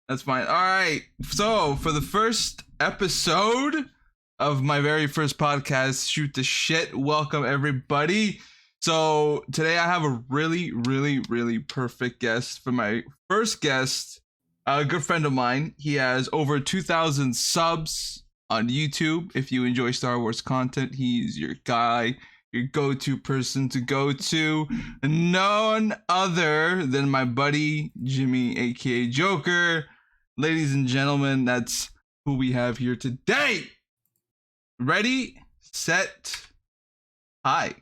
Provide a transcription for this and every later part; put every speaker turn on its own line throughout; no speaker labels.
That's fine. All right. So for the first episode of my very first podcast, Shoot the Shit, welcome everybody. So today I have a really perfect guest for my first guest, a good friend of mine. He has over 2,000 subs on YouTube. If you enjoy Star Wars content, he's your guy, your go-to person to go to. None other than my buddy Jimmy, aka Joker. Ladies and gentlemen, that's who we have here today. Ready, set, hi.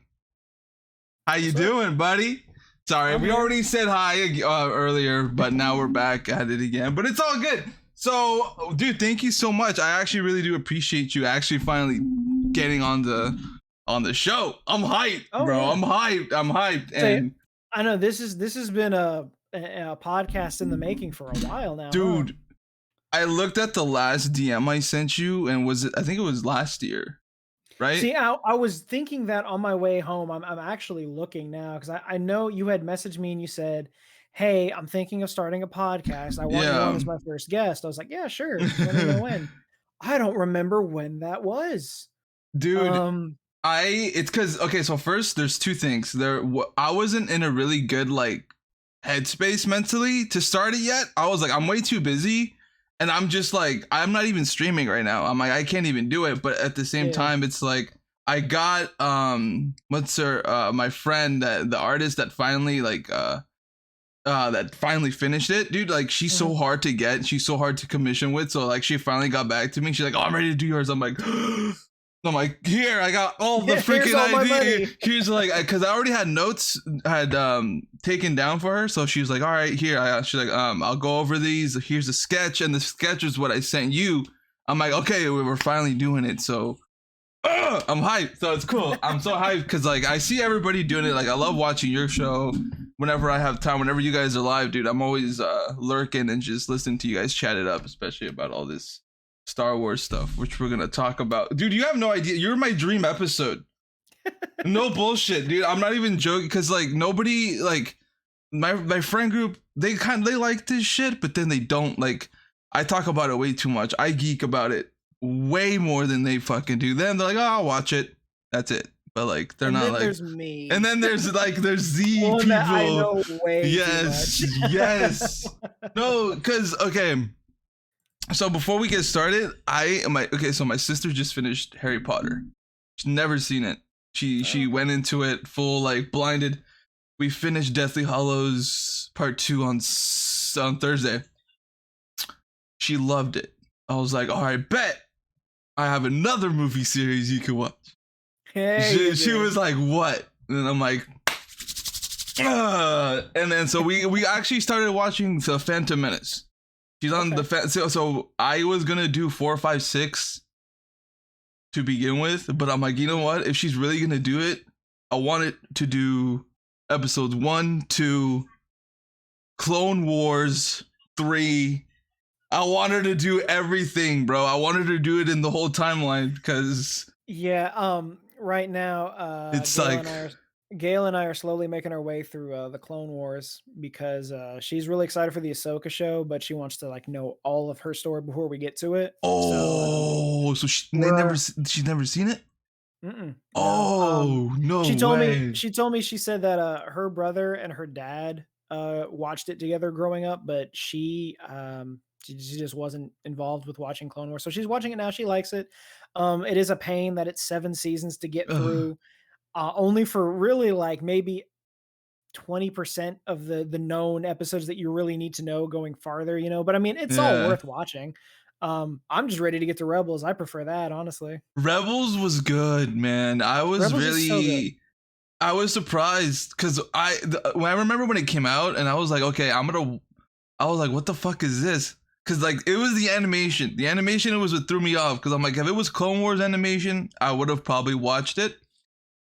How you doing, buddy? Sorry, we already said hi earlier, but now we're back at it again. But it's all good. So, dude, thank you so much. I actually really do appreciate you actually finally getting on the show. I'm hyped, bro. Yeah. I'm hyped. And
I know this has been a podcast in the making for a while now,
dude.
Huh?
I looked at the last DM I sent you, and I think it was last year, right?
See, I was thinking that on my way home. I'm actually looking now because I know you had messaged me and you said, "Hey, I'm thinking of starting a podcast. I want you on as my first guest." I was like, "Yeah, sure. Let me know when." I don't remember when that was,
dude. It's because okay. So first, there's two things. I wasn't in a really good like headspace mentally to start it yet. I was like, I'm way too busy. And I'm just like, I'm not even streaming right now. I'm like, I can't even do it. But at the same time, it's like, I got, my friend, the artist that finally finished it, dude. Like, she's so hard to get. She's so hard to commission with. So like, she finally got back to me. She's like, oh, I'm ready to do yours. I'm like, here, I got all the freaking ideas. Here's like, because I already had notes taken down for her. So she was like, all right, here. She's like, I'll go over these. Here's a sketch, and the sketch is what I sent you. I'm like, okay, we're finally doing it. So I'm hyped. So it's cool. I'm so hyped because like I see everybody doing it. Like I love watching your show whenever I have time. Whenever you guys are live, dude, I'm always lurking and just listening to you guys chat it up, especially about all this Star Wars stuff, which we're gonna talk about. Dude, you have no idea. You're my dream episode. No bullshit, dude. I'm not even joking, because like nobody, like my friend group, they like this shit, but then they don't. Like, I talk about it way too much. I geek about it way more than they fucking do. Then they're like, oh, I'll watch it. That's it. But like they're not like. There's
me.
And then there's Z
one
people.
That I know way
yes,
too much.
Yes. No, because okay. So before we get started, so my sister just finished Harry Potter. She's never seen it. She went into it full like blinded. We finished Deathly Hallows Part 2 on Thursday. She loved it. I was like, all right, bet I have another movie series you can watch.
Hey,
she was like, what? And I'm like, and then so we actually started watching The Phantom Menace. She's on the so I was gonna do 4, 5, 6 to begin with, but I'm like, you know what? If she's really gonna do it, I want it to do episodes 1, 2, Clone Wars 3. I want her to do everything, bro. I want her to do it in the whole timeline because
right now
it's
Gail and I are slowly making our way through the Clone Wars because she's really excited for the Ahsoka show, but she wants to like know all of her story before we get to it.
So she's never seen it. No.
She told me she said that her brother and her dad watched it together growing up, but she just wasn't involved with watching Clone Wars. So she's watching it now. She likes it. It is a pain that it's 7 seasons to get through. Only for really like maybe 20% of the known episodes that you really need to know going farther, you know, but I mean, it's all worth watching. I'm just ready to get to Rebels. I prefer that, honestly.
Rebels was good, man. I was surprised because I remember when it came out and I was like, okay, I was like, what the fuck is this? Because like it was the animation. The animation was what threw me off, because I'm like, if it was Clone Wars animation, I would have probably watched it.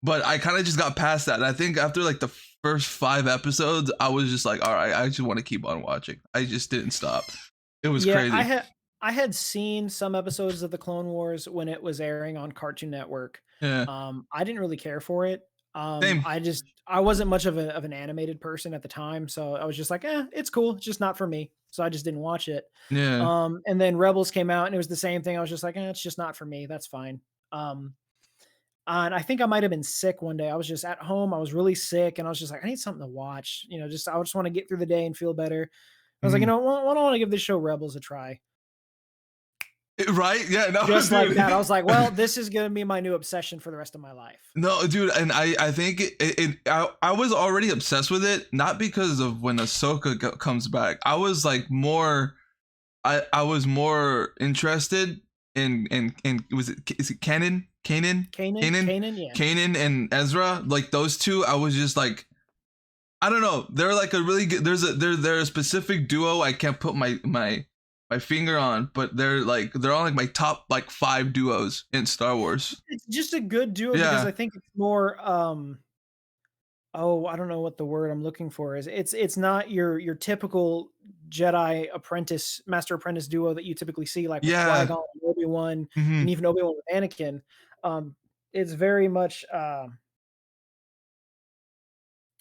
But I kind of just got past that. And I think after like the first 5 episodes, I was just like, all right, I just want to keep on watching. I just didn't stop. It was crazy.
I had seen some episodes of the Clone Wars when it was airing on Cartoon Network.
Yeah.
I didn't really care for it.
Same.
I wasn't much of an animated person at the time, so I was just like, it's cool. It's just not for me. so I just didn't watch it.
Yeah.
And then Rebels came out, and it was the same thing. I was just like, it's just not for me. That's fine. Um, and I think I might have been sick one day. I was just at home. I was really sick, and I was just like, I need something to watch. Just I just want to get through the day and feel better. I was like,
Mhm.
why don't I want to give this show Rebels a try?
Right? Yeah, no,
Just like that. I
dude.
was like, well, this is gonna be my new obsession for the rest of my life.
No, dude, and I think I was already obsessed with it, not because of when Ahsoka comes back. I was like more I was more interested in was it is it
Yeah.
Kanan and Ezra, like those two. I was just like, I don't know, they're like a really good, they're a specific duo I can't put my finger on, but they're on like my top like 5 duos in Star Wars.
It's just a good duo because
Yeah.
I think it's more, oh, I don't know what the word I'm looking for is. It's not your typical Jedi apprentice, master apprentice duo that you typically see, like with
Yeah.
Qui-Gon and Obi-Wan, and
Mhm.
even Obi-Wan with Anakin. It's very much,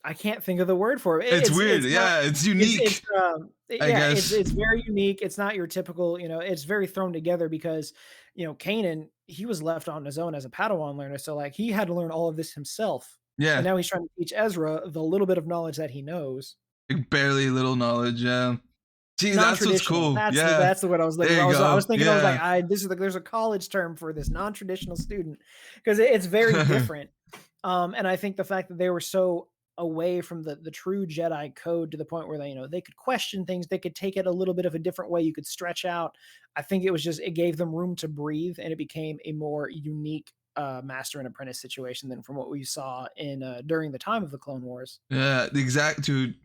I can't think of the word for it.
It's weird.
It's not
Yeah, it's unique, I
yeah,
guess.
it's very unique. It's not your typical, it's very thrown together because, Kanan, he was left on his own as a Padawan learner, so, like, he had to learn all of this himself, and
Yeah,
now he's trying to teach Ezra the little bit of knowledge that he knows.
like barely little knowledge. Yeah. See, that's what's
Non-traditional.
cool.
That's the
Yeah.
that's the word I was looking
There
for.
you
I was
go.
thinking, I was like,
Yeah.
I this is like there's a college term for this non-traditional student because it's very different. And I think the fact that they were so away from the true Jedi code to the point where they could question things, they could take it a little bit of a different way, you could stretch out. I think it gave them room to breathe, and it became a more unique master and apprentice situation than from what we saw in during the time of the Clone Wars.
Yeah, the exact dude.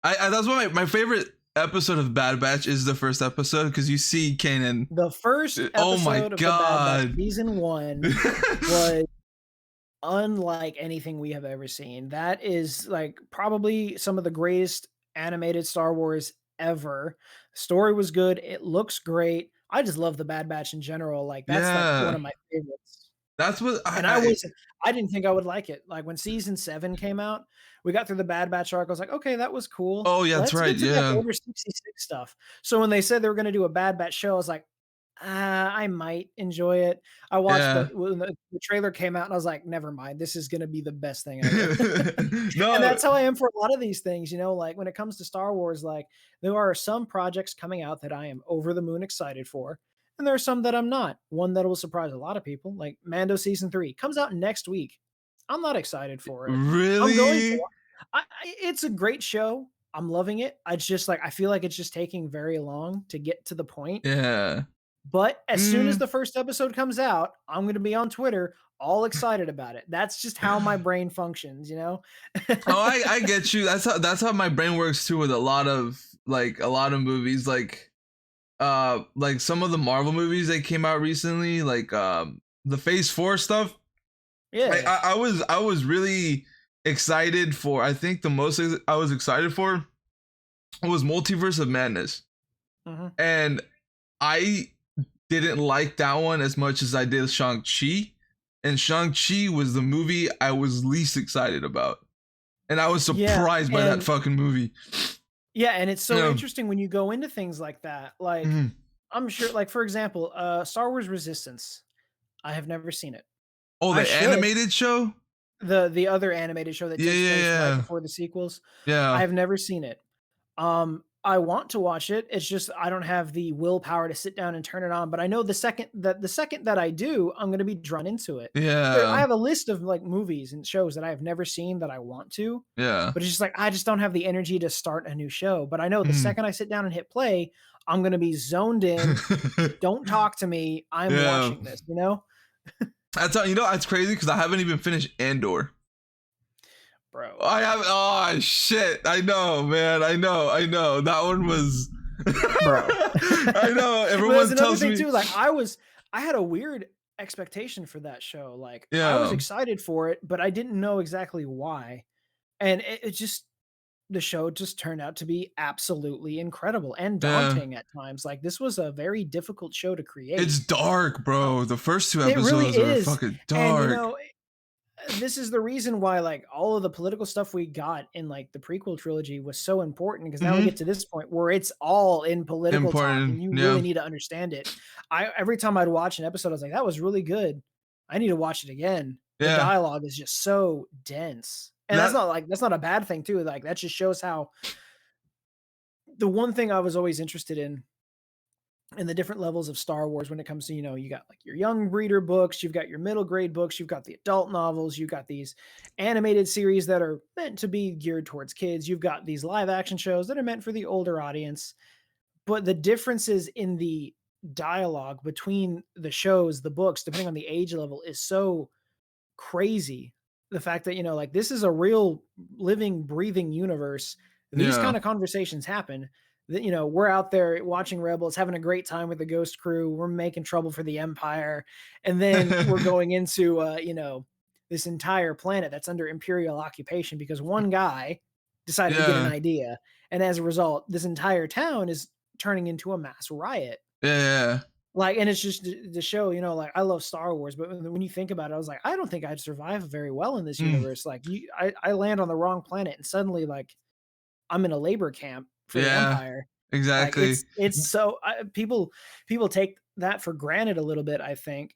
I that's why my favorite episode of Bad Batch is the first episode because you see Kanan.
The first
Oh my
episode of the Bad Batch
god.
season 1 was unlike anything we have ever seen. That is like probably some of the greatest animated Star Wars ever. Story was good. It looks great. I just love the Bad Batch in general. Like that's like one
Yeah.
of my favorites.
That's what
And I didn't think I would like it. Like when season 7 came out, we got through the Bad Batch arc. I was like, okay, that was cool.
oh yeah, that's
Let's
right.
get to that
Yeah.
Order 66 stuff. So when they said they were going to do a Bad Batch show, I was like, I might enjoy it. I watched
Yeah.
when the trailer came out, and I was like, "Never mind, this is gonna be the best thing ever." And
No.
that's how I am for a lot of these things, like, when it comes to Star Wars, like, there are some projects coming out that I am over the moon excited for, and there are some that I'm not. One that will surprise a lot of people, like Mando Season 3, comes out next week. I'm not excited for it. I'm going to
Really?
it's a great show. I'm loving it. It's just, like, I feel like it's just taking very long to get to the point.
Yeah.
But as soon as
Mm.
the first episode comes out, I'm gonna be on Twitter all excited about it. That's just how my brain functions.
Oh, I get you. That's how my brain works too with a lot of movies like some of the Marvel movies that came out recently, like the Phase 4 stuff. I,
Yeah.
I I was I was really excited for. I think the most I was excited for was Multiverse of Madness,
Mhm.
and I didn't like that one as much as I did Shang-Chi. And Shang-Chi was the movie I was least excited about. And I was
Yeah,
surprised by that
and
fucking movie.
yeah, and it's so
Yeah.
interesting when you go into things like that. Like,
Mhm.
I'm sure like, for example, Star Wars Resistance, I have never seen it.
Oh,
I
the
should.
animated show?
The other animated show that
Yeah,
takes
yeah,
place right
yeah.
before the sequels, I
Yeah.
have never seen it. I want to watch it. It's just I don't have the willpower to sit down and turn it on. But I know the second that I do, I'm gonna be drawn into it. I
Yeah.
have a list of like movies and shows that I have never seen that I want to,
Yeah.
but it's just like I just don't have the energy to start a new show. But I know the
Mhm.
second I sit down and hit play, I'm gonna be zoned in. Don't talk to me. I'm
Yeah.
watching this,
That's how, that's crazy because I haven't even finished Andor.
bro.
I have. Oh shit! I know, man. I know. That one was.
Bro.
I know.
But that's
Everyone
another
tells
thing
me.
too, like, I had a weird expectation for that show, like, I was
Yeah.
excited for it, but I didn't know exactly why, and it just the show just turned out to be absolutely incredible and
Yeah.
daunting at times, like, this was a very difficult show to
It's
create.
dark,
Uh,
bro. The first two
it really
episodes are
is,
fucking
and,
dark.
this is the reason why like all of the political stuff we got in like the prequel trilogy was so important because now we get
Hmm.
to this point where it's all in political talk
Important.
and you
Yeah.
really need to understand it. I every time I'd watch an episode, I was like, that was really good. I need to watch it again. The
Yeah.
dialogue is just so dense. And
That.
that's not a bad thing too. Like that just shows how the one thing I was always interested in the different levels of Star Wars when it comes to, you got like your young reader books, you've got your middle grade books, you've got the adult novels, you've got these animated series that are meant to be geared towards kids, you've got these live action shows that are meant for the older audience. But the differences in the dialogue between the shows, the books, depending on the age level, is so crazy. The fact that, like this is a real living, breathing universe. These
Yeah.
kind of conversations happen. That, we're out there watching Rebels, having a great time with the Ghost crew. We're making trouble for the Empire. And then we're going into, this entire planet that's under Imperial occupation because one guy decided to get an
Yeah.
idea. And as a result, this entire town is turning into a mass riot.
Yeah.
Like, and it's just the show, like I love Star Wars, but when you think about it, I was like, I don't think I'd survive very well in this
Mm,
universe. Like, I land on the wrong planet, and suddenly, like, I'm in a labor camp for the
yeah.
Empire. Like,
Exactly.
it's so people take that for granted a little bit. I think.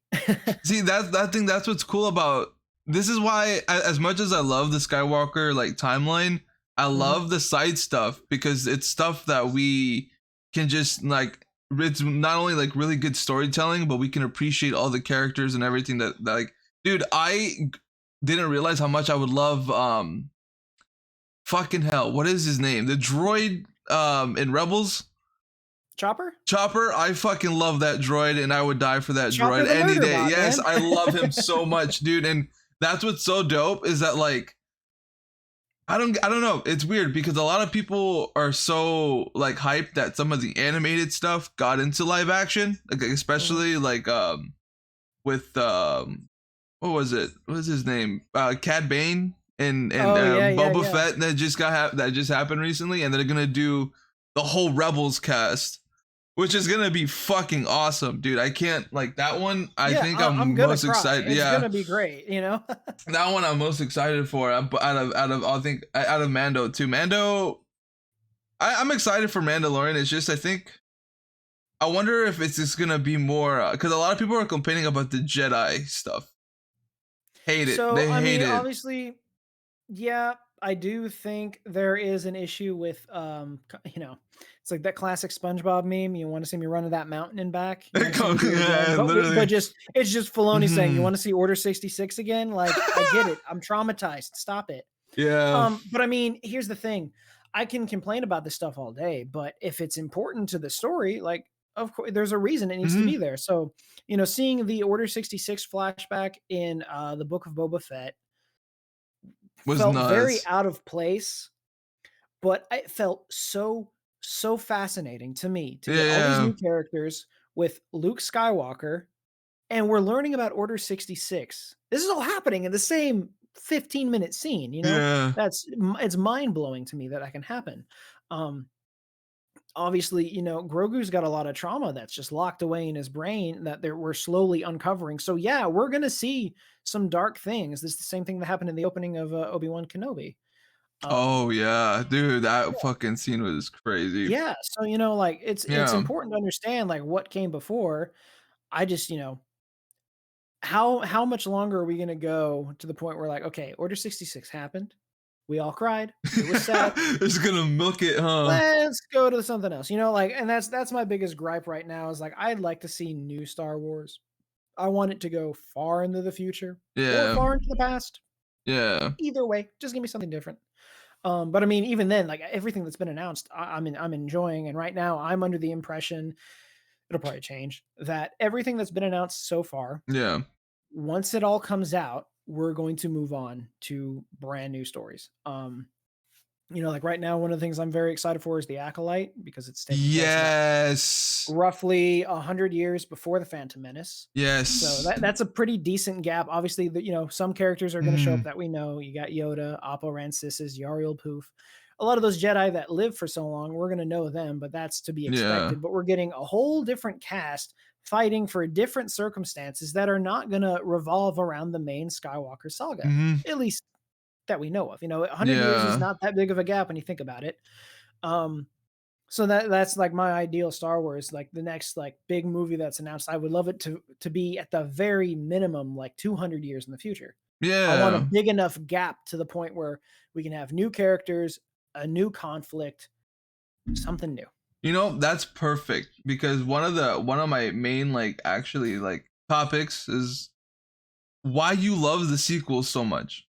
See, that thing. That's what's cool about. This is why, as much as I love the Skywalker like timeline, I
Mhm.
love the side stuff because it's stuff that we can just like. It's not only like really good storytelling, but we can appreciate all the characters and everything that like. Dude, didn't realize how much I would love. Fucking hell, what is his name? The droid in Rebels.
Chopper,
Chopper, I fucking love that droid and I would die for that
Chopper
droid
the
any
murder
day.
bot,
Yes,
man.
I love him so much, dude. And that's what's so dope is that like I don't know. It's weird because a lot of people are so like hyped that some of the animated stuff got into live action, like
Mhm.
especially like with what was it? What was his name? Cad Bane and
Oh yeah, yeah,
Boba
yeah.
Fett that just happened recently, and they're gonna do the whole Rebels cast, which is gonna be fucking awesome, dude. I can't like that one. I
Yeah,
think
I'm
I'm
gonna
most
cry.
excited.
It's
Yeah,
gonna be great,
that one I'm most excited for. Out of I think out of Mando too. Mando, I'm excited for Mandalorian. It's just I think I wonder if it's just gonna be more because a lot of people are complaining about the Jedi stuff. Hate it.
So,
They
I
hate
mean,
it.
obviously, yeah, I do think there is an issue with, it's like that classic SpongeBob meme. You want to see me run to that mountain and back. You want to see me do it again,
Yeah,
but
literally.
just it's just Filoni saying, "You
Hmm.
want to see Order 66 again?" Like, I get it. I'm traumatized. Stop it.
Yeah.
But I mean, here's the thing. I can complain about this stuff all day, but if it's important to the story, like of course there's a reason it needs to
Hmm.
be there. So, seeing the Order 66 flashback in the Book of Boba Fett
Was
felt very
nuts.
out of place, but it felt so fascinating to me to
Yeah,
get all these
yeah,
new characters with Luke Skywalker, and we're learning about Order 66. This is all happening in the same 15-minute scene.
yeah.
It's mind-blowing to me that can happen. Um, Obviously, Grogu's got a lot of trauma that's just locked away in his brain that we're slowly uncovering. So yeah, we're gonna see some dark things. This is the same thing that happened in the opening of Obi-Wan Kenobi. Um,
Oh yeah, dude, that fucking scene was crazy.
yeah, so like it's
Yeah,
important to understand like what came before. I just, how much longer are we gonna go to the point where like, okay, Order 66 happened. We all cried. It was sad.
it's gonna milk it, huh?
Let's go to something else. Like, and that's my biggest gripe right now is like I'd like to see new Star Wars. I want it to go far into the future or
Yeah,
far into the past.
yeah,
Either way, just give me something different. But I mean, even then, like everything that's been announced, I'm enjoying, and right now I'm under the impression it'll probably change that everything that's been announced so far,
yeah.
once it all comes out, we're going to move on to brand new stories. Like right now, one of the things I'm very excited for is the Acolyte because it's taking place about
Yes,
roughly 100 years before the Phantom Menace. So
yes.
that's a pretty decent gap. Obviously, some characters are going to show up
Mm,
that we know. You got Yoda, Oppo Rancisis, Yariel Poof. A lot of those Jedi that lived for so long, we're going to know them, but that's to be
yeah,
expected. But we're getting a whole different cast fighting for different circumstances that are not going to revolve around the main Skywalker saga,
Mm-hmm.
at least that we know of. 100 years is
Yeah.
not that big of a gap when you think about it. Um, so that's like my ideal Star Wars, like the next like big movie that's announced. I would love it to be at the very minimum like 200 years in the future. I want a
Yeah.
big enough gap to the point where we can have new characters, a new conflict, something new.
That's perfect because one of my main like actually like topics is why you love the sequels so much.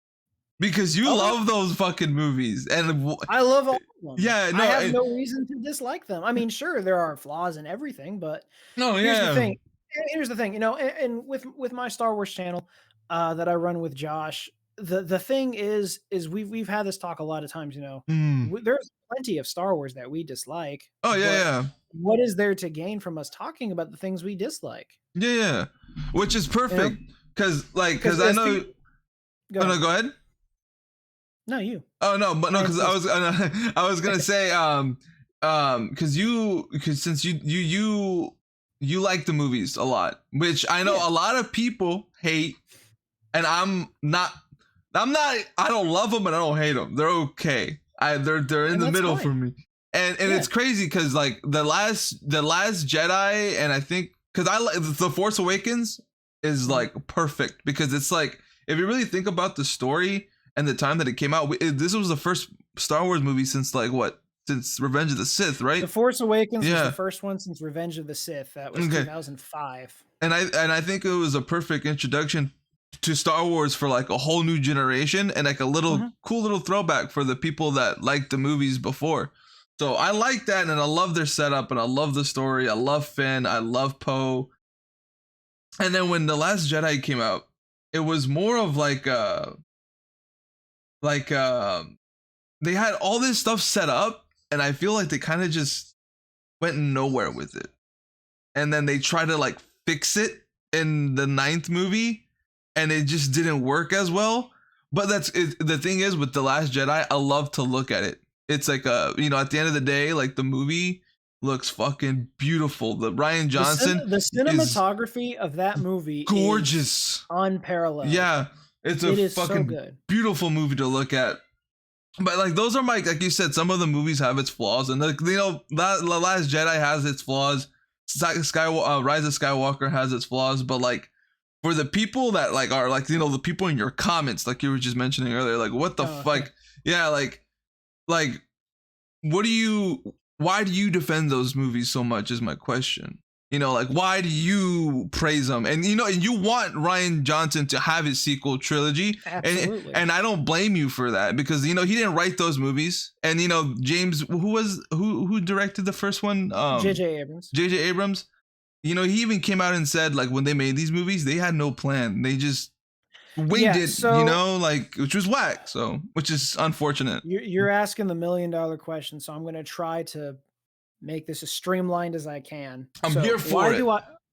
Because you
Okay.
love those fucking movies. And
I love all of them.
yeah,
I
no,
have no reason to dislike them. I mean, sure, there are flaws in everything, but
no,
here's the
yeah.
thing. Here's the thing, and with my Star Wars channel that I run with Josh, the thing is we've had this talk a lot of times.
Mm.
There's plenty of Star Wars that we dislike,
Oh yeah,
but
yeah.
what is there to gain from us talking about the things we dislike?
Yeah, yeah. Which is perfect. Cause
Because
I know
go
Oh
ahead.
no, go ahead.
No, you.
Oh no, but no,
Finish
because
this.
I was gonna say because since you like the movies a lot, which I know
Yeah.
a lot of people hate, and I don't love them and I don't hate them. They're okay. They're in
And
the
that's
middle
fine.
for me. And
Yeah.
it's crazy because like the last Jedi, and I think because I like the Force Awakens is
Mhm.
like perfect because it's like if you really think about the story and the time that it came out, this was the first Star Wars movie since like what? Since Revenge of the Sith,
The
right?
Force Awakens was the
Yeah.
first one since Revenge of the Sith. That was
Okay.
2005.
And I think it was a perfect introduction to Star Wars for like a whole new generation and like a little
Mhm.
cool little throwback for the people that liked the movies before. So I like that, and I love their setup, and I love the story. I love Finn. I love Poe. And then when the Last Jedi came out, it was more of like they had all this stuff set up, and I feel like they kind of just went nowhere with it. And then they try to like fix it in the ninth movie, and it just didn't work as well. But that's it. The thing is with The Last Jedi, I love to look at it. It's like at the end of the day, like the movie looks fucking beautiful. The Rian Johnson
The
is
cinematography of that movie is
gorgeous.
unparalleled.
Yeah, it's a
It is so
fucking
good.
beautiful movie to look at. But like those are like you said, some of the movies have its flaws, and like The Last Jedi has its flaws. Rise of Skywalker has its flaws, but like for the people that like are like the people in your comments, like you were just mentioning earlier, like what the fuck, yeah, like why do you defend those movies so much? Is my question. Like why do you praise them? And and you want Rian Johnson to have his sequel trilogy.
Absolutely.
And I don't blame you for that because he didn't write those movies. And James, who directed the first one?
J.J. Abrams.
J.J. Abrams. He even came out and said like when they made these movies, they had no plan. They just winged it, like which was whack. So which is unfortunate.
You're asking the $1 million question, so I'm going to try to make this as streamlined as I can.
I'm here for it.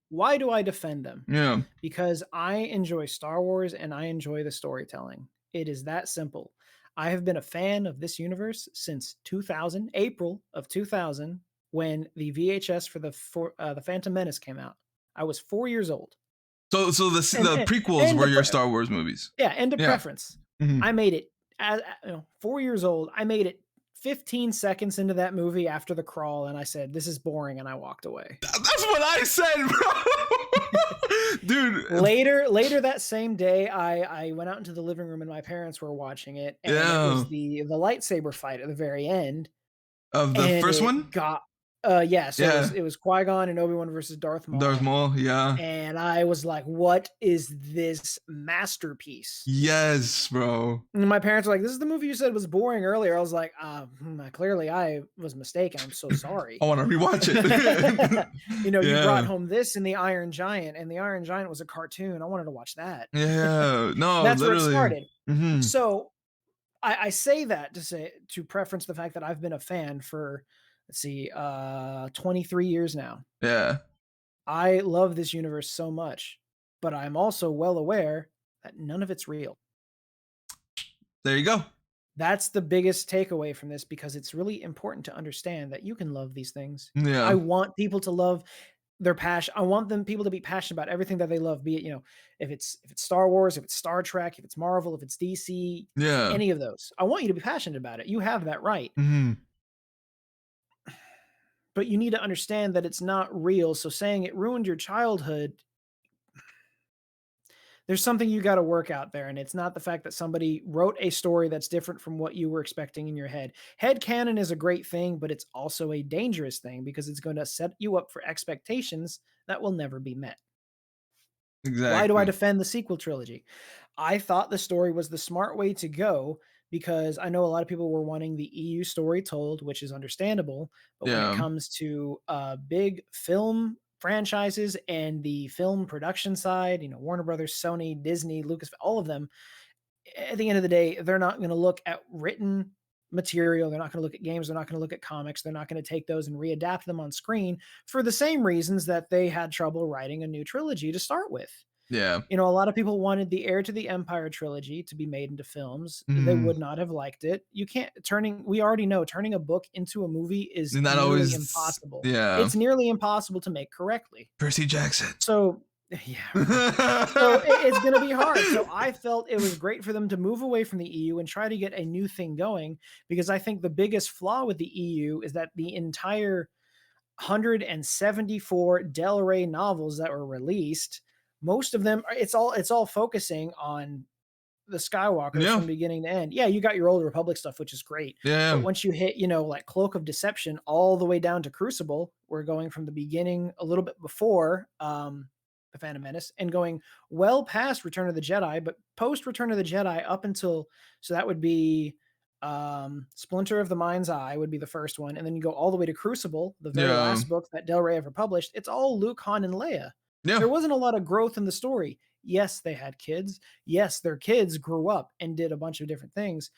Why do I defend them?
Yeah.
Because I enjoy Star Wars and I enjoy the storytelling. It is that simple. I have been a fan of this universe since 2000, April of 2000, when the VHS for the Phantom Menace came out. I was 4 years old.
So the prequels were your Star Wars movies.
Yeah, end of preference.
Mm-hmm.
I made it 4 years old. I made it 15 seconds into that movie after the crawl, and I said, "This is boring," and I walked away.
That's what I said, bro. Dude.
Later that same day, I went out into the living room, and my parents were watching it, and it was the lightsaber fight at the very end
of the first one.
It was Qui-Gon and Obi-Wan versus Darth Maul.
Darth Maul, yeah.
And I was like, "What is this masterpiece?"
Yes, bro.
And my parents were like, "This is the movie you said was boring earlier." I was like, clearly I was mistaken. I'm so sorry.
I want to rewatch it.
You brought home this and the Iron Giant, and the Iron Giant was a cartoon. I wanted to watch that.
Yeah, no,
that's
literally.
where it started.
Mm-hmm.
So I say that to preference the fact that I've been a fan for 23 years now.
Yeah.
I love this universe so much, but I'm also well aware that none of it's real.
There you go.
That's the biggest takeaway from this, because it's really important to understand that you can love these things.
Yeah.
I want people to love they're passion. I want them people to be passionate about everything that they love, be it, if it's Star Wars, if it's Star Trek, if it's Marvel, if it's DC,
Yeah.
any of those. I want you to be passionate about it. You have that right.
Hmm.
But you need to understand that it's not real. So saying it ruined your childhood, there's something you got to work out there. And it's not the fact that somebody wrote a story that's different from what you were expecting in your head. Head canon is a great thing, but it's also a dangerous thing because it's going to set you up for expectations that will never be met. Why do I
Exactly.
defend the sequel trilogy? I thought the story was the smart way to go because I know a lot of people were wanting the EU story told, which is understandable. But when it
Yeah.
comes to big film franchises and the film production side, Warner Brothers, Sony, Disney, Lucas, all of them, at the end of the day, they're not going to look at written material. They're not going to look at games. They're not going to look at comics. They're not going to take those and readapt them on screen for the same reasons that they had trouble writing a new trilogy to start with.
Yeah.
A lot of people wanted the Heir to the Empire trilogy to be made into films. They
Mm.
would not have liked it. You can't we already know turning a book into a movie is
Not
nearly
always.
impossible.
Yeah.
It's nearly impossible to make correctly.
Percy Jackson.
So, yeah, right. So it's going to be hard. So I felt it was great for them to move away from the EU and try to get a new thing going because I think the biggest flaw with the EU is that the entire 174 Del Rey novels that were released, most of them it's all focusing on the Skywalkers
Yeah.
from beginning to end. Yeah, you got your old Republic stuff, which is great.
Yeah.
But once you hit, like Cloak of Deception all the way down to Crucible, we're going from the beginning a little bit before the Phantom Menace and going well past Return of the Jedi, but post Return of the Jedi up until so that would be Splinter of the Mind's Eye would be the first one, and then you go all the way to Crucible, the very
Yeah.
last book that Del Rey ever published. It's all Luke, Han, and Leia.
Yeah.
There wasn't a lot of growth in the story. Yes, they had kids. Yes, their kids grew up and did a bunch of different things.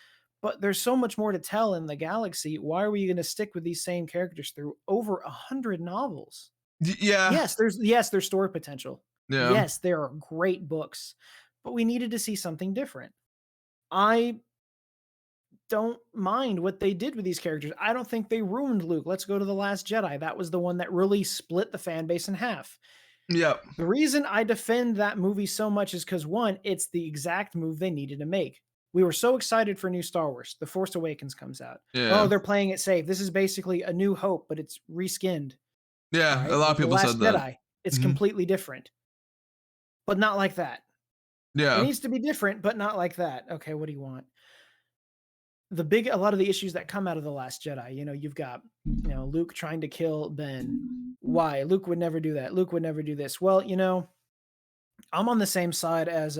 But there's so much more to tell in the galaxy. Why are we going to stick with these same characters through over 100 novels?
Yeah.
There's story potential.
Yeah.
Yes, there are great books, but we needed to see something different. I don't mind what they did with these characters. I don't think they ruined Luke. Let's go to The Last Jedi. That was the one that really split the fan base in half.
Yep.
The reason I defend that movie so much is because one, it's the exact move they needed to make. We were so excited for new Star Wars. The Force Awakens comes out.
Yeah.
Oh, they're playing it safe. This is basically A New Hope, but it's reskinned.
Yeah.
Right?
A lot of
The
people
Last
said that.
Jedi. It's
Mhm.
completely different, but not like that. It
Yeah.
needs to be different, but not like that. Okay, what do you want? A lot of the issues that come out of The Last Jedi, you've got, Luke trying to kill Ben. Why? Luke would never do that. Luke would never do this. Well, I'm on the same side as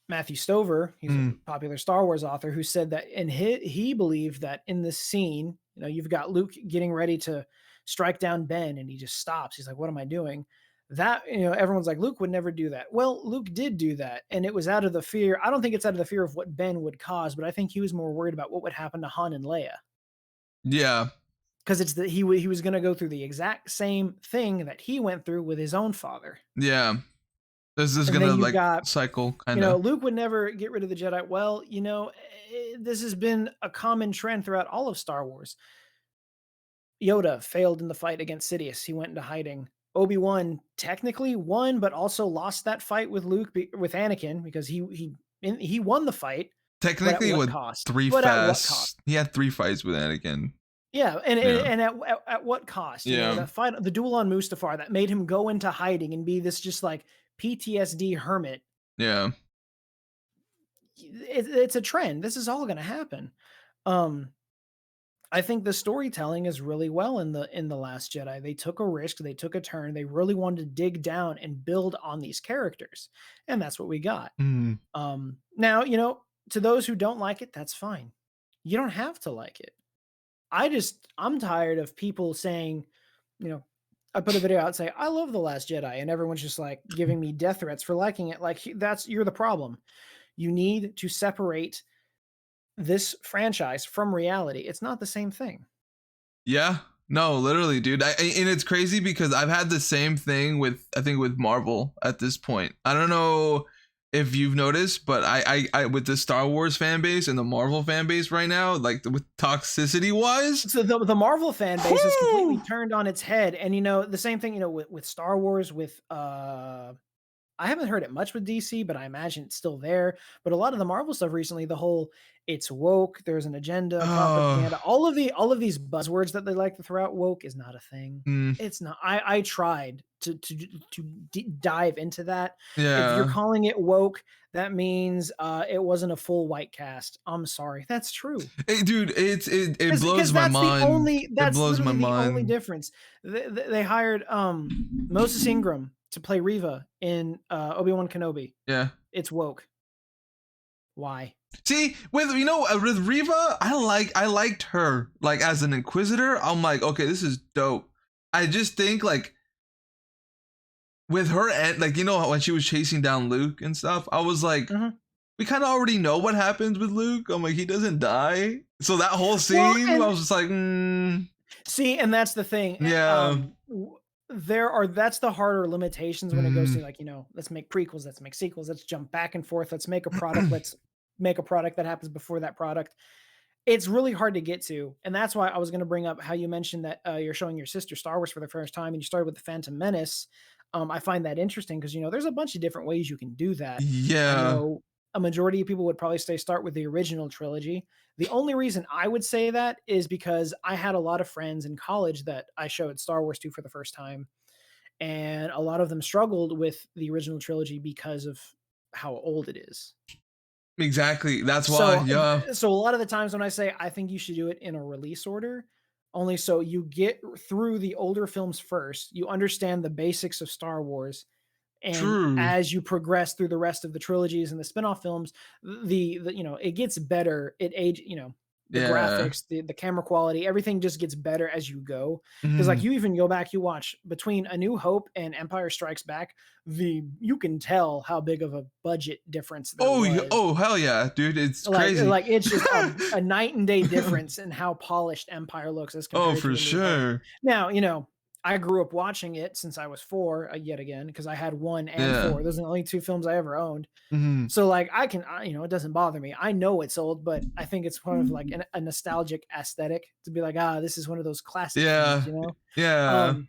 Matthew Stover. He's a popular Star Wars author who said that he believed that in this scene, you've got Luke getting ready to strike down Ben and he just stops. He's like, what am I doing? That, everyone's like, Luke would never do that. Well, Luke did do that. And it was out of the fear. I don't think it's out of the fear of what Ben would cause, but I think he was more worried about what would happen to Han and Leia.
Yeah.
Because he was going to go through the exact same thing that he went through with his own father.
Yeah. This is going to cycle kind of.
Luke would never get rid of the Jedi. Well, this has been a common trend throughout all of Star Wars. Yoda failed in the fight against Sidious. He went into hiding. Obi-Wan technically won, but also lost that fight with Anakin because he won the fight.
Technically, with
cost?
3 fights. He had 3 fights with Anakin.
Yeah, and at what cost?
Yeah.
That fight, the duel on Mustafar, that made him go into hiding and be this just like PTSD hermit.
Yeah.
It's a trend. This is all going to happen. I think the storytelling is really well in the Last Jedi. They took a risk, they took a turn, they really wanted to dig down and build on these characters, and that's what we got. Now, to those who don't like it, that's fine. You don't have to like it. I'm tired of people saying, I put a video out say, I love The Last Jedi, and everyone's just like giving me death threats for liking it. Like, you're the problem. You need to separate this franchise from reality. It's not the same thing.
Yeah. No, literally, dude. And it's crazy because I've had the same thing with Marvel at this point. I don't know if you've noticed, but I with the Star Wars fan base and the Marvel fan base right now, like with toxicity wise,
So the Marvel fan base is completely
whew,
turned on its head, and the same thing, with Star Wars, with I haven't heard it much with DC, but I imagine it's still there. But a lot of the Marvel stuff recently, the whole it's woke, there's an agenda,
oh,
propaganda, all of these buzzwords that they like to throw out, woke is not a thing.
mm,
It's not. I tried to dive into that. If you're
yeah.
calling it woke, that means it wasn't a full white cast. I'm sorry, that's true.
Hey, dude, it blows
Because
my mind. It
that's
blows my
literally the only
mind.
difference. They hired Moses Ingram to play Riva in Obi-Wan Kenobi.
Yeah.
It's woke. Why?
See, with Riva, I liked her like as an Inquisitor. I'm like, okay, this is dope. I just think like with her and like when she was chasing down Luke and stuff, I was like,
Mhm.
we kind of already know what happens with Luke. I'm like, he doesn't die. So that whole
Well,
scene, I
and
was just like,
see, and that's the thing.
yeah,
That's the harder limitations when it goes
mm,
to, like, let's make prequels, let's make sequels, let's jump back and forth, let's make a product, let's make a product that happens before that product. It's really hard to get to, and that's why I was gonna bring up how you mentioned that, you're showing your sister Star Wars for the first time, and you started with The Phantom Menace. I find that interesting because there's a bunch of different ways you can do that. I
yeah,
know a majority of people would probably say start with the original trilogy. The only reason I would say that is because I had a lot of friends in college that I showed Star Wars to for the first time, and a lot of them struggled with the original trilogy because of how old it is.
exactly. That's why,
So,
yeah,
so a lot of the times when I say I think you should do it in a release order, only so you get through the older films first, you understand the basics of Star Wars, and
true,
as you progress through the rest of the trilogies and the spin-off films, it gets better. The
yeah,
graphics, the camera quality, everything just gets better as you go. Because like
mm.
you even go back, you watch between A New Hope and Empire Strikes Back, you can tell how big of a budget difference there
Oh,
was.
oh, hell yeah, dude, it's
Like
crazy.
like, it's just a night and day difference in how polished Empire looks as
Oh,
compared
for
to A New Hope.
sure.
Now, I grew up watching it since I was 4, yet again, because I had 1 and
Yeah.
4. Those are the only 2 films I ever owned.
Mhm.
So, like, it doesn't bother me. I know it's old, but I think it's kind of like a nostalgic aesthetic to be like, "Ah, this is one of those classic films,"
Yeah. Yeah.
Um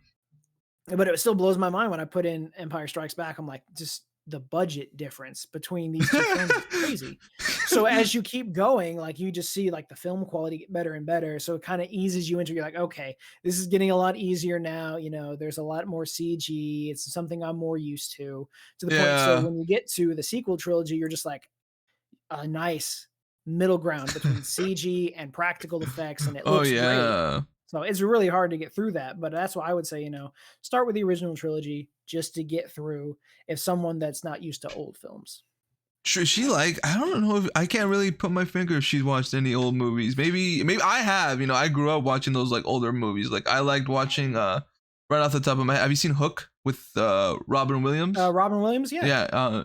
but it still blows my mind when I put in Empire Strikes Back. I'm like, just the budget difference between these 2 films is crazy. So as you keep going, like you just see like the film quality get better and better. So it kind of eases you into you're like, okay, this is getting a lot easier now. There's a lot more CG. It's something I'm more used to the point. So
Yeah.
when you get to the sequel trilogy, you're just like a nice middle ground between CG and practical effects, and it
Oh,
looks great.
yeah.
So it's really hard to get through that, but that's why I would say, start with the original trilogy just to get through if someone that's not used to old films.
Should she like? I don't know if I can't really put my finger if she's watched any old movies. Maybe I have. I grew up watching those like older movies. Like I liked watching right off the top of my head. Have you seen Hook with Robin Williams?
Robin Williams, yeah.
Yeah,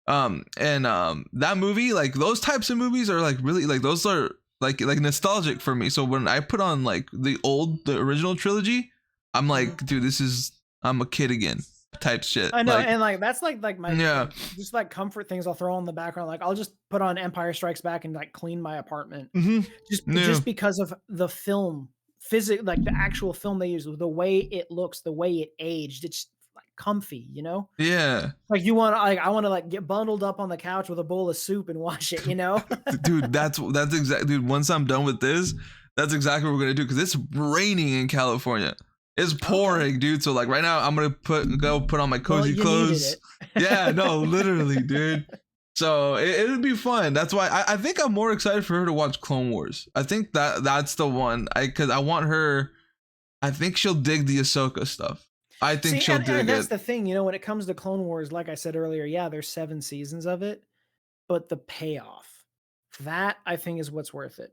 and that movie, like those types of movies are like really like those are like nostalgic for me. So when I put on like the original trilogy, I'm
Mhm.
like, dude, I'm a kid again type shit.
I know,
Like,
and like that's like my
yeah,
like just like comfort things I'll throw on the background. Like I'll just put on Empire Strikes Back and like clean my apartment
mm-hmm, yeah,
just because of the film like the actual film they use, the way it looks, the way it aged. It's like comfy.
yeah.
Like I want to like get bundled up on the couch with a bowl of soup and watch it.
Dude, that's exactly, dude. Once I'm done with this, that's exactly what we're gonna do because it's raining in California. It's
Okay.
pouring, dude. So like right now, I'm gonna go put on my
Well,
cozy
you needed
clothes. Yeah, no,
it.
literally, dude. So it'd be fun. That's why I think I'm more excited for her to watch Clone Wars. I think that's the one. Because I want her. I think she'll dig the Ahsoka stuff. I think
See,
she'll
and
dig
that's
it.
the thing, when it comes to Clone Wars, like I said earlier, yeah, there's 7 seasons of it, but the payoff, that I think is what's worth it.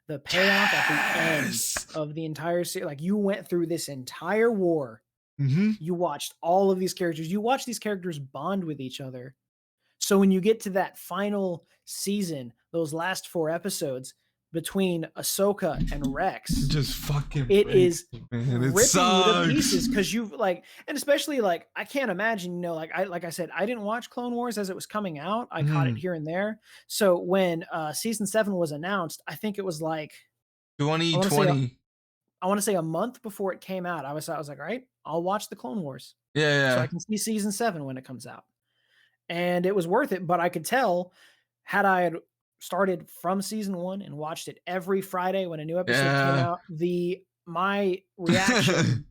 The payoff at the end
Yes.
of the entire series, like you went through this entire war,
Mm-hmm.
you watched all of these characters, you watch these characters bond with each other. So when you get to that final season, those last 4 episodes, between Ahsoka and Rex,
just fucking
it
breaks
is
me, man. It
ripping you to
sucks.
pieces because you've like, and especially like, I can't imagine, like I said, I didn't watch Clone Wars as it was coming out. I caught it here and there. So when season 7 was announced, I think it was like, I want to say
2020.
a month before it came out. I was like, all right, I'll watch the Clone Wars
Yeah,
so
yeah.
I can see season 7 when it comes out. And it was worth it, but I could tell, had I had started from season 1 and watched it every Friday when a new episode came
Yeah.
out, my reaction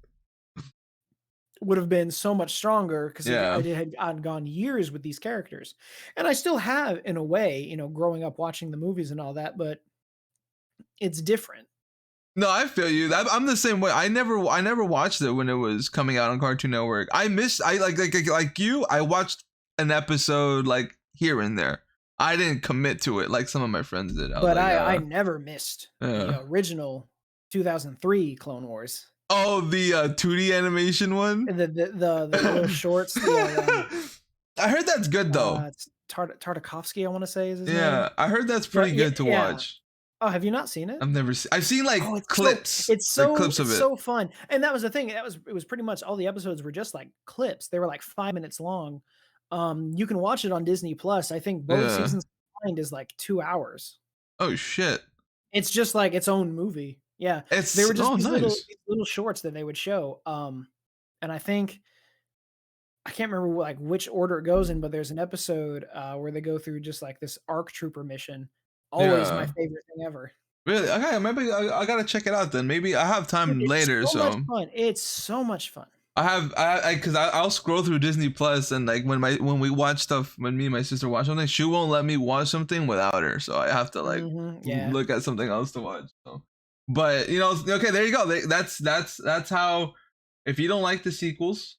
would have been so much stronger because
Yeah.
I'd gone years with these characters. And I still have, in a way, growing up watching the movies and all that, but it's different.
No, I feel you. I'm the same way. I never watched it when it was coming out on Cartoon Network. I like you. I watched an episode like here and there. I didn't commit to it like some of my friends did.
But I never missed the original 2003 Clone Wars.
Oh, the 2D animation one.
The little shorts.
I heard that's good though.
It's Tartakovsky, I want to say is his name.
Yeah, I heard that's pretty good to watch.
Oh, have you not seen it?
I've never seen. I've seen like clips.
It's
clips of it.
So fun, and that was the thing. It was pretty much all the episodes were just like clips. They were like 5 minutes long. You can watch it on Disney Plus. I think both seasons combined is like 2 hours.
Oh shit!
It's just like its own movie. Yeah, they were just these little shorts that they would show. And I think I can't remember like which order it goes in, but there's an episode where they go through just like this ARC Trooper mission. Always my favorite thing ever.
Really? Okay, maybe I gotta check it out then. Maybe I have time later.
So much fun. It's so much fun.
Because I'll scroll through Disney Plus and like when we watch stuff, when me and my sister watch something, she won't let me watch something without her, so I have to like look at something else to watch. So. But okay, there you go. That's how. If you don't like the sequels,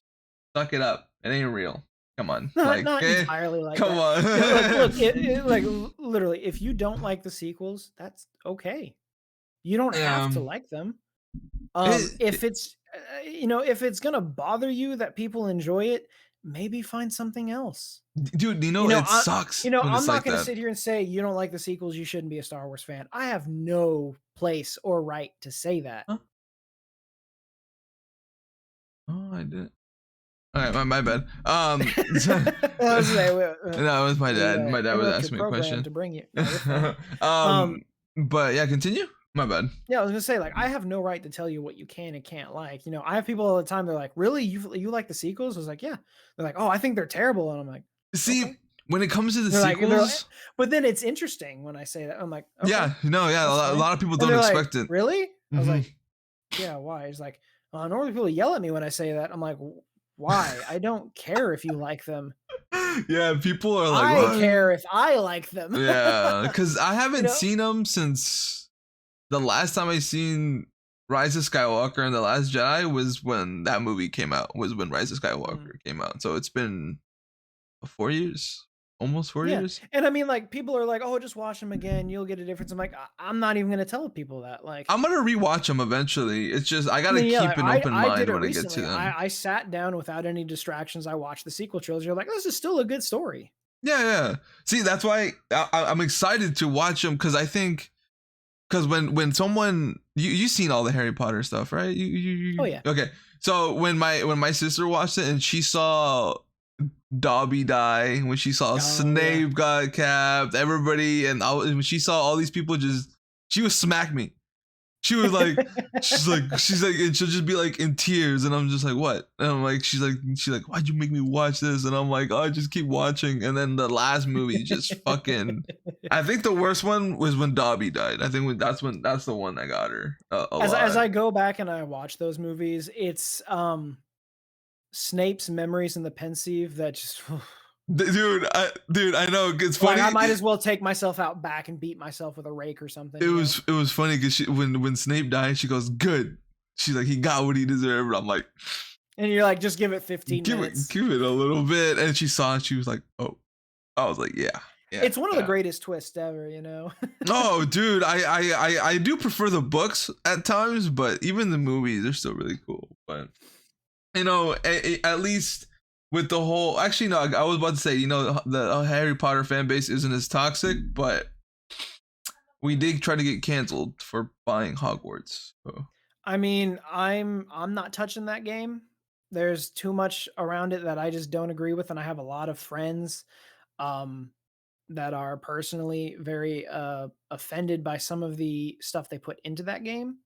suck it up. It ain't real. Come on,
not entirely like.
Come
that. on. Look, like literally, if you don't like the sequels, that's okay. You don't have to like them. If it's if it's gonna bother you that people enjoy it, maybe find something else.
Dude, it sucks.
I'm not gonna sit here and say you don't like the sequels, you shouldn't be a Star Wars fan. I have no place or right to say that.
Huh? Oh, I did. All right, my bad.
No, it
was my dad. My dad was asking me a question.
To bring you.
But yeah, continue. My bad.
Yeah, I was gonna say, like, I have no right to tell you what you can and can't like. I have people all the time. They're like, "Really, you like the sequels?" I was like, "Yeah." They're like, "Oh, I think they're terrible," and I'm like,
"See, okay." When it comes to the sequels,
like, but then it's interesting when I say that. I'm like, okay,
"Yeah, no, yeah." A lot of people don't expect it.
Really? I was like, "Yeah, why?" He's like, "Normally people yell at me when I say that." I'm like, "Why? I don't care if you like them."
Yeah, people are like,
I care if I like them.
Yeah, because I haven't seen them since the last time I seen Rise of Skywalker and The Last Jedi was when that movie came out. Was when Rise of Skywalker came out. So it's been 4 years, almost 4 years.
And I mean, like, people are like, "Oh, just watch them again. You'll get a difference." I'm like, I'm not even gonna tell people that. Like,
I'm gonna rewatch them eventually. It's just I gotta keep an open mind when I get to them.
I sat down without any distractions. I watched the sequel trilogy. I'm like, this is still a good story.
Yeah. See, that's why I'm excited to watch them because I think. Because when someone you've seen all the Harry Potter stuff, right?
Oh yeah.
Okay. So when my sister watched it and she saw Dobby die, when she saw Snape got capped, everybody, and when she saw all these people she would smack me. She was like, she's like, and she'll just be like in tears, and I'm just like, what? And I'm like, she's like, why'd you make me watch this? And I'm like, oh, just keep watching. And then the last movie just fucking. I think the worst one was when Dobby died. I think that's the one that got her.
As I go back and I watch those movies, it's Snape's memories in the pensieve that just.
Dude, I know it's funny.
Like, I might as well take myself out back and beat myself with a rake or something.
It was funny because when Snape died, she goes, "Good." She's like, "He got what he deserved." I'm like,
and you're like, just give it 15 minutes.
Give it a little bit. And she saw it. She was like, "Oh," I was like, "Yeah."
It's one of the greatest twists ever,
Oh, dude, I do prefer the books at times, but even the movies are still really cool. But at least. With the whole, actually no, I was about to say, the Harry Potter fan base isn't as toxic, but We did try to get canceled for buying Hogwarts. So.
I mean, I'm not touching that game. There's too much around it that I just don't agree with, and I have a lot of friends um, that are personally very offended by some of the stuff they put into that game.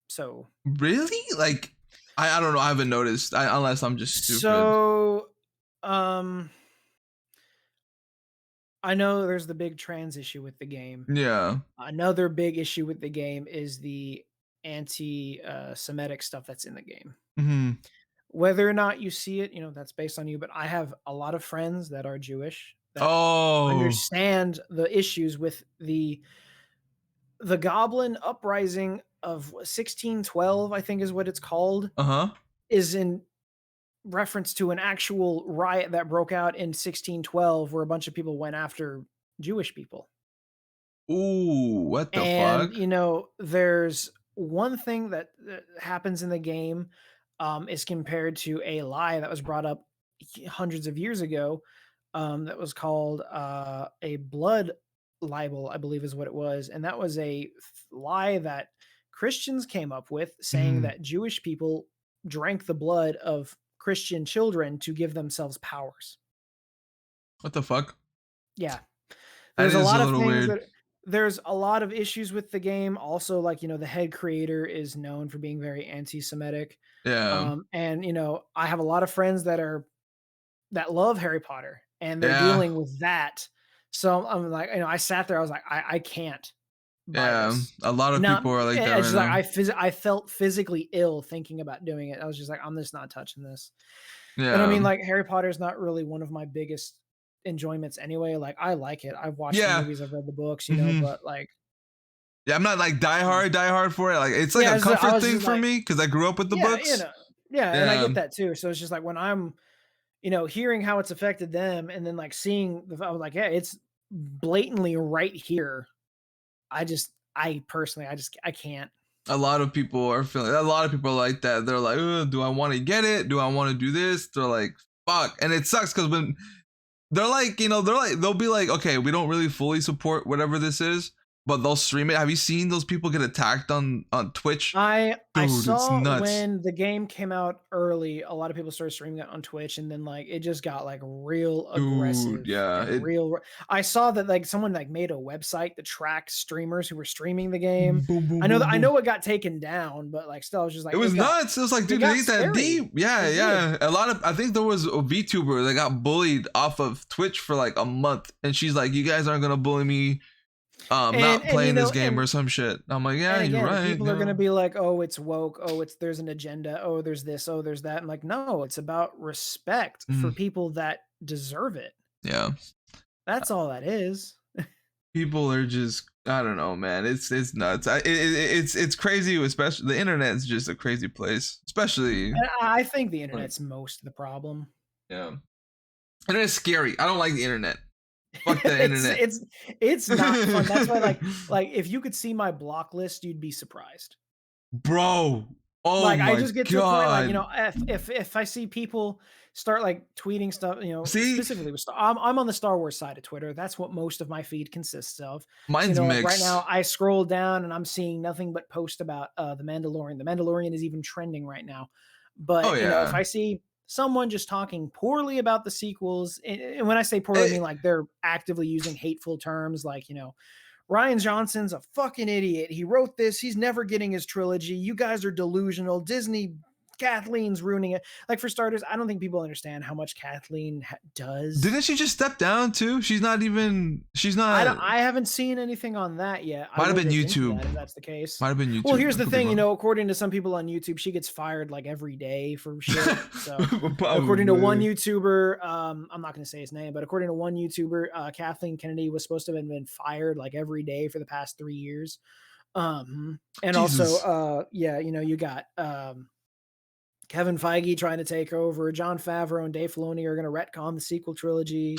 So
Really? Like, I don't know. I haven't noticed. Unless I'm just stupid.
so um I know there's the big trans issue with the game.
Yeah.
Another big issue with the game is the anti Semitic stuff that's in the game.
Hmm.
Whether or not you see it, that's based on you, but I have a lot of friends that are Jewish that
Oh.
understand the issues with the Goblin uprising of 1612, I think is what it's called,
Uh-huh.
is in reference to an actual riot that broke out in 1612 where a bunch of people went after Jewish people.
Ooh, what the
And,
fuck?
there's one thing that happens in the game is compared to a lie that was brought up hundreds of years ago that was called a blood libel, I believe is what it was. And that was a lie that Christians came up with saying
Mhm.
that Jewish people drank the blood of Christian children to give themselves powers.
What the fuck?
Yeah.
That
There's a
is a
lot of
little
things
weird.
that there's a lot of issues with the game. Also, like, the head creator is known for being very anti-Semitic.
Yeah.
And I have a lot of friends that love Harry Potter and they're
Yeah.
dealing with that. So I'm like, I sat there, I was like, I can't buy
Yeah.
this.
A lot of
Not
people are like that
it's
right
just like
now.
I felt physically ill thinking about doing it. I was just like, I'm just not touching this. And I
Yeah.
mean, like, Harry Potter is not really one of my biggest enjoyments anyway. Like, I like it. I've watched the
Yeah.
movies, I've read the books,
Mhm.
but like,
Yeah, I'm not like die hard for it. Like it's like
yeah,
a
I
comfort
was
thing
just
for
like,
me because I grew up with the
yeah,
books.
yeah, and I
Yeah.
get that too. So it's just like when I'm, hearing how it's affected them, and then like seeing I was like, yeah, it's blatantly right here. I personally, I can't.
A lot of people are feeling. A lot of people are like that. They're like, do I want to get it? Do I want to do this? They're like, fuck, and it sucks because when they're like, they'll be like, okay, we don't really fully support whatever this is, but they'll stream it. Have you seen those people get attacked on Twitch?
I
Dude, it's
saw
nuts.
when the game came out early, a lot of people started streaming it on Twitch, and then like it just got like real
Dude,
aggressive
yeah.
and real. I saw that like someone like made a website to track streamers who were streaming the game.
Boom, boom,
I
boom, boom.
know it got taken down, but like still, I was just
It
like
was nuts. It was like,
it
dude, it
got
ain't that
scary.
deep. Yeah,
It did.
yeah. I think there was a VTuber that got bullied off of Twitch for like a month, and she's like, "You guys aren't gonna bully me, not
And
playing this game or some shit." I'm like, "Yeah,
and
you're
again,
right."
people are
Yeah.
gonna be like, "Oh, it's woke. Oh, there's an agenda. Oh, there's this. Oh, there's that." And like, no, it's about respect for
Mhm.
people that deserve it.
Yeah.
That's all that is.
People are just, I don't know, man. It's nuts. It's crazy. Especially the internet is just a crazy place. Especially,
And I think the
like,
internet's most of the problem.
yeah. And it's scary. I don't like the internet. Fuck the
It's
internet.
it's it's not fun. That's why like if you could see my block list, you'd be surprised.
Bro. Oh
Like I
my
just get to a point like,
god.
if I see people start like tweeting stuff,
See,
specifically with I'm on the Star Wars side of Twitter. That's what most of my feed consists of. So,
mine's
like right
mixed.
now I scroll down and I'm seeing nothing but posts about the Mandalorian. The Mandalorian is even trending right now.
Oh
But, if
yeah.
I see someone just talking poorly about the sequels, and when I say poorly, I
Eh,
mean like they're actively using hateful terms like, Ryan Johnson's a fucking idiot. He wrote this. He's never getting his trilogy. You guys are delusional. Disney, Kathleen's ruining it. Like for starters, I don't think people understand how much Kathleen does.
didn't she just step down too? She's not even. She's
I
not.
don't. I haven't seen anything on that yet. I
Might have
will
been
look into
YouTube.
that if that's the case.
Might have been
Well,
YouTube.
here's
I
the
could be
thing.
wrong.
According to some people on YouTube, she gets fired like every day for shit. So, according to one
Probably.
YouTuber, I'm not going to say his name, but according to one YouTuber, Kathleen Kennedy was supposed to have been fired like every day for the past 3 years. And also,
Jesus.
yeah, you got Kevin Feige trying to take over. Jon Favreau and Dave Filoni are going to retcon the sequel trilogy.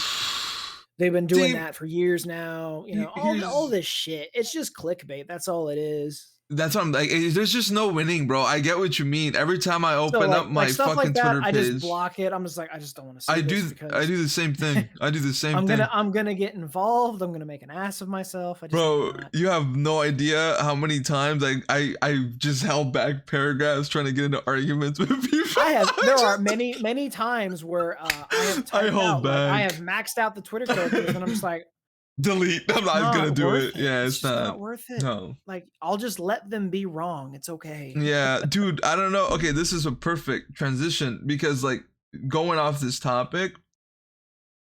They've been doing
See,
that for years now. All
here's
this shit. It's just clickbait. That's all it is.
That's what I'm like. There's just no winning, bro. I get what you mean. Every time I
So
open up my
stuff like
fucking
that,
Twitter
I just
page,
block it. I'm just like, I just don't want to see
I
this
do
because
the same thing. I do the same thing.
I'm gonna get involved. I'm gonna make an ass of myself. I just
Bro,
not.
you have no idea how many times I just held back paragraphs trying to get into arguments with people.
I have. There are many times where I have typed
hold
out like I
back.
have maxed out the Twitter characters, and I'm just like,
Delete. I'm not gonna do
worth
it. Yeah,
It's
it's
just
not.
not worth it.
No.
Like I'll just let them be wrong. It's okay.
Yeah, dude, I don't know. Okay, this is a perfect transition because like going off this topic,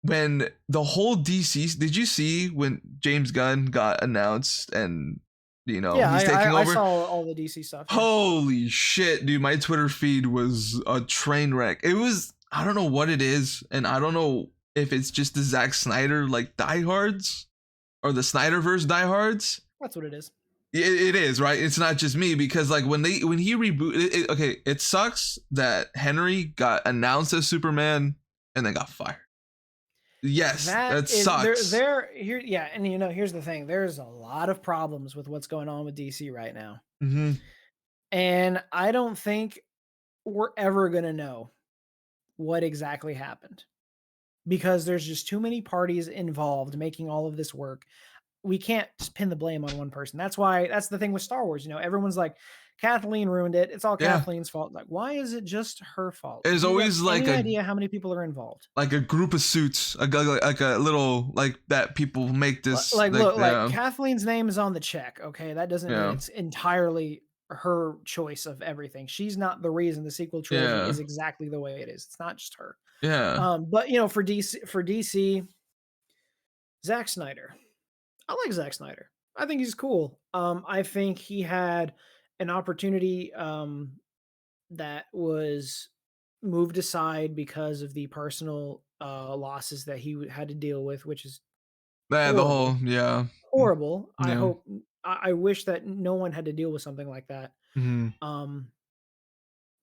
when the whole DC, did you see when James Gunn got announced and
Yeah,
he's taking
I
over?
saw all the DC stuff. Yeah.
Holy shit, dude, my Twitter feed was a train wreck. It was, I don't know what it is, and I don't know if it's just the Zack Snyder like diehards or the Snyderverse diehards.
That's what it is.
It is, right? It's not just me because like when he rebooted it, okay, it sucks that Henry got announced as Superman and then got fired. Yes, that sucks.
Here, yeah, and here's the thing. There's a lot of problems with what's going on with DC right now.
Mm-hmm.
And I don't think we're ever gonna know what exactly happened because there's just too many parties involved making all of this work. We can't just pin the blame on one person. That's the thing with Star Wars. Everyone's like, Kathleen ruined it. It's all Kathleen's fault. Like, why is it just her fault?
There's always like
any idea how many people are involved?
Like a group of suits, like a little like that people make this.
Like Kathleen's name is on the check. Okay, that doesn't mean it's entirely her choice of everything. She's not the reason the sequel trilogy is exactly the way it is. It's not just her.
Yeah.
But for DC, Zack Snyder. I like Zack Snyder. I think he's cool. I think he had an opportunity that was moved aside because of the personal losses that he had to deal with, which is horrible. Horrible.
Yeah.
I wish that no one had to deal with something like that.
Mm-hmm.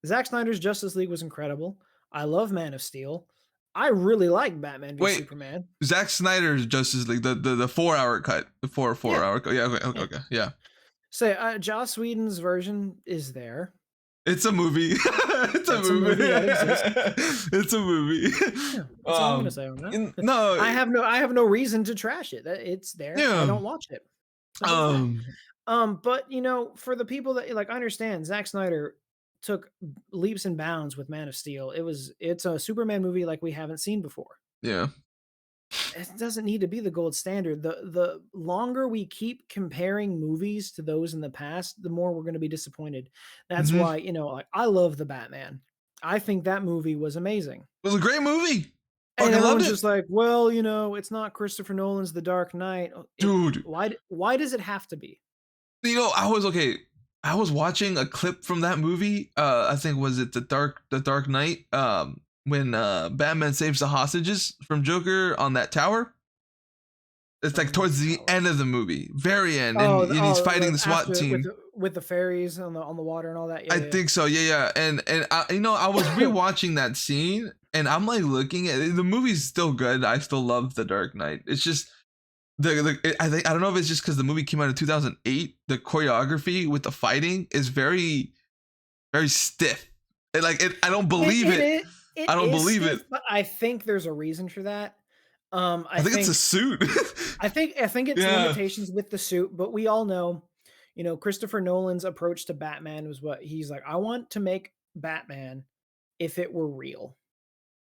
Zack Snyder's Justice League was incredible. I love Man of Steel. I really like Batman v Superman.
Zack Snyder's Justice League, the 4-hour cut, the 4-hour cut. Yeah, okay, yeah.
So Joss Whedon's version is there.
It's a movie. It's a movie that exists. It's a movie.
Yeah, that's all I'm gonna say on that.
No,
I have no reason to trash it. It's there. Yeah. I don't watch it. But for the people that I understand, Zack Snyder took leaps and bounds with Man of Steel. It's a Superman movie like we haven't seen before.
Yeah.
It doesn't need to be the gold standard. The longer we keep comparing movies to those in the past, the more we're going to be disappointed. That's why, I love The Batman. I think that movie was amazing.
It was a great movie.
And everyone's just like, well, it's not Christopher Nolan's The Dark Knight.
Dude.
Why does it have to be?
I was watching a clip from that movie. I think was it The Dark Knight? When Batman saves the hostages from Joker on that tower. It's like towards the end of the movie, very end, and he's fighting the SWAT team
with the fairies on the water and all that. Yeah,
I think so. Yeah. And I was rewatching that scene, and I'm like looking at it. The movie's still good. I still love The Dark Knight. It's just I don't know if it's just because the movie came out in 2008. The choreography with the fighting is very, very stiff. I don't believe it. I don't believe it.
But I think there's a reason for that.
I think it's a suit.
I think it's limitations with the suit, but we all know, Christopher Nolan's approach to Batman was what he's like. I want to make Batman if it were real.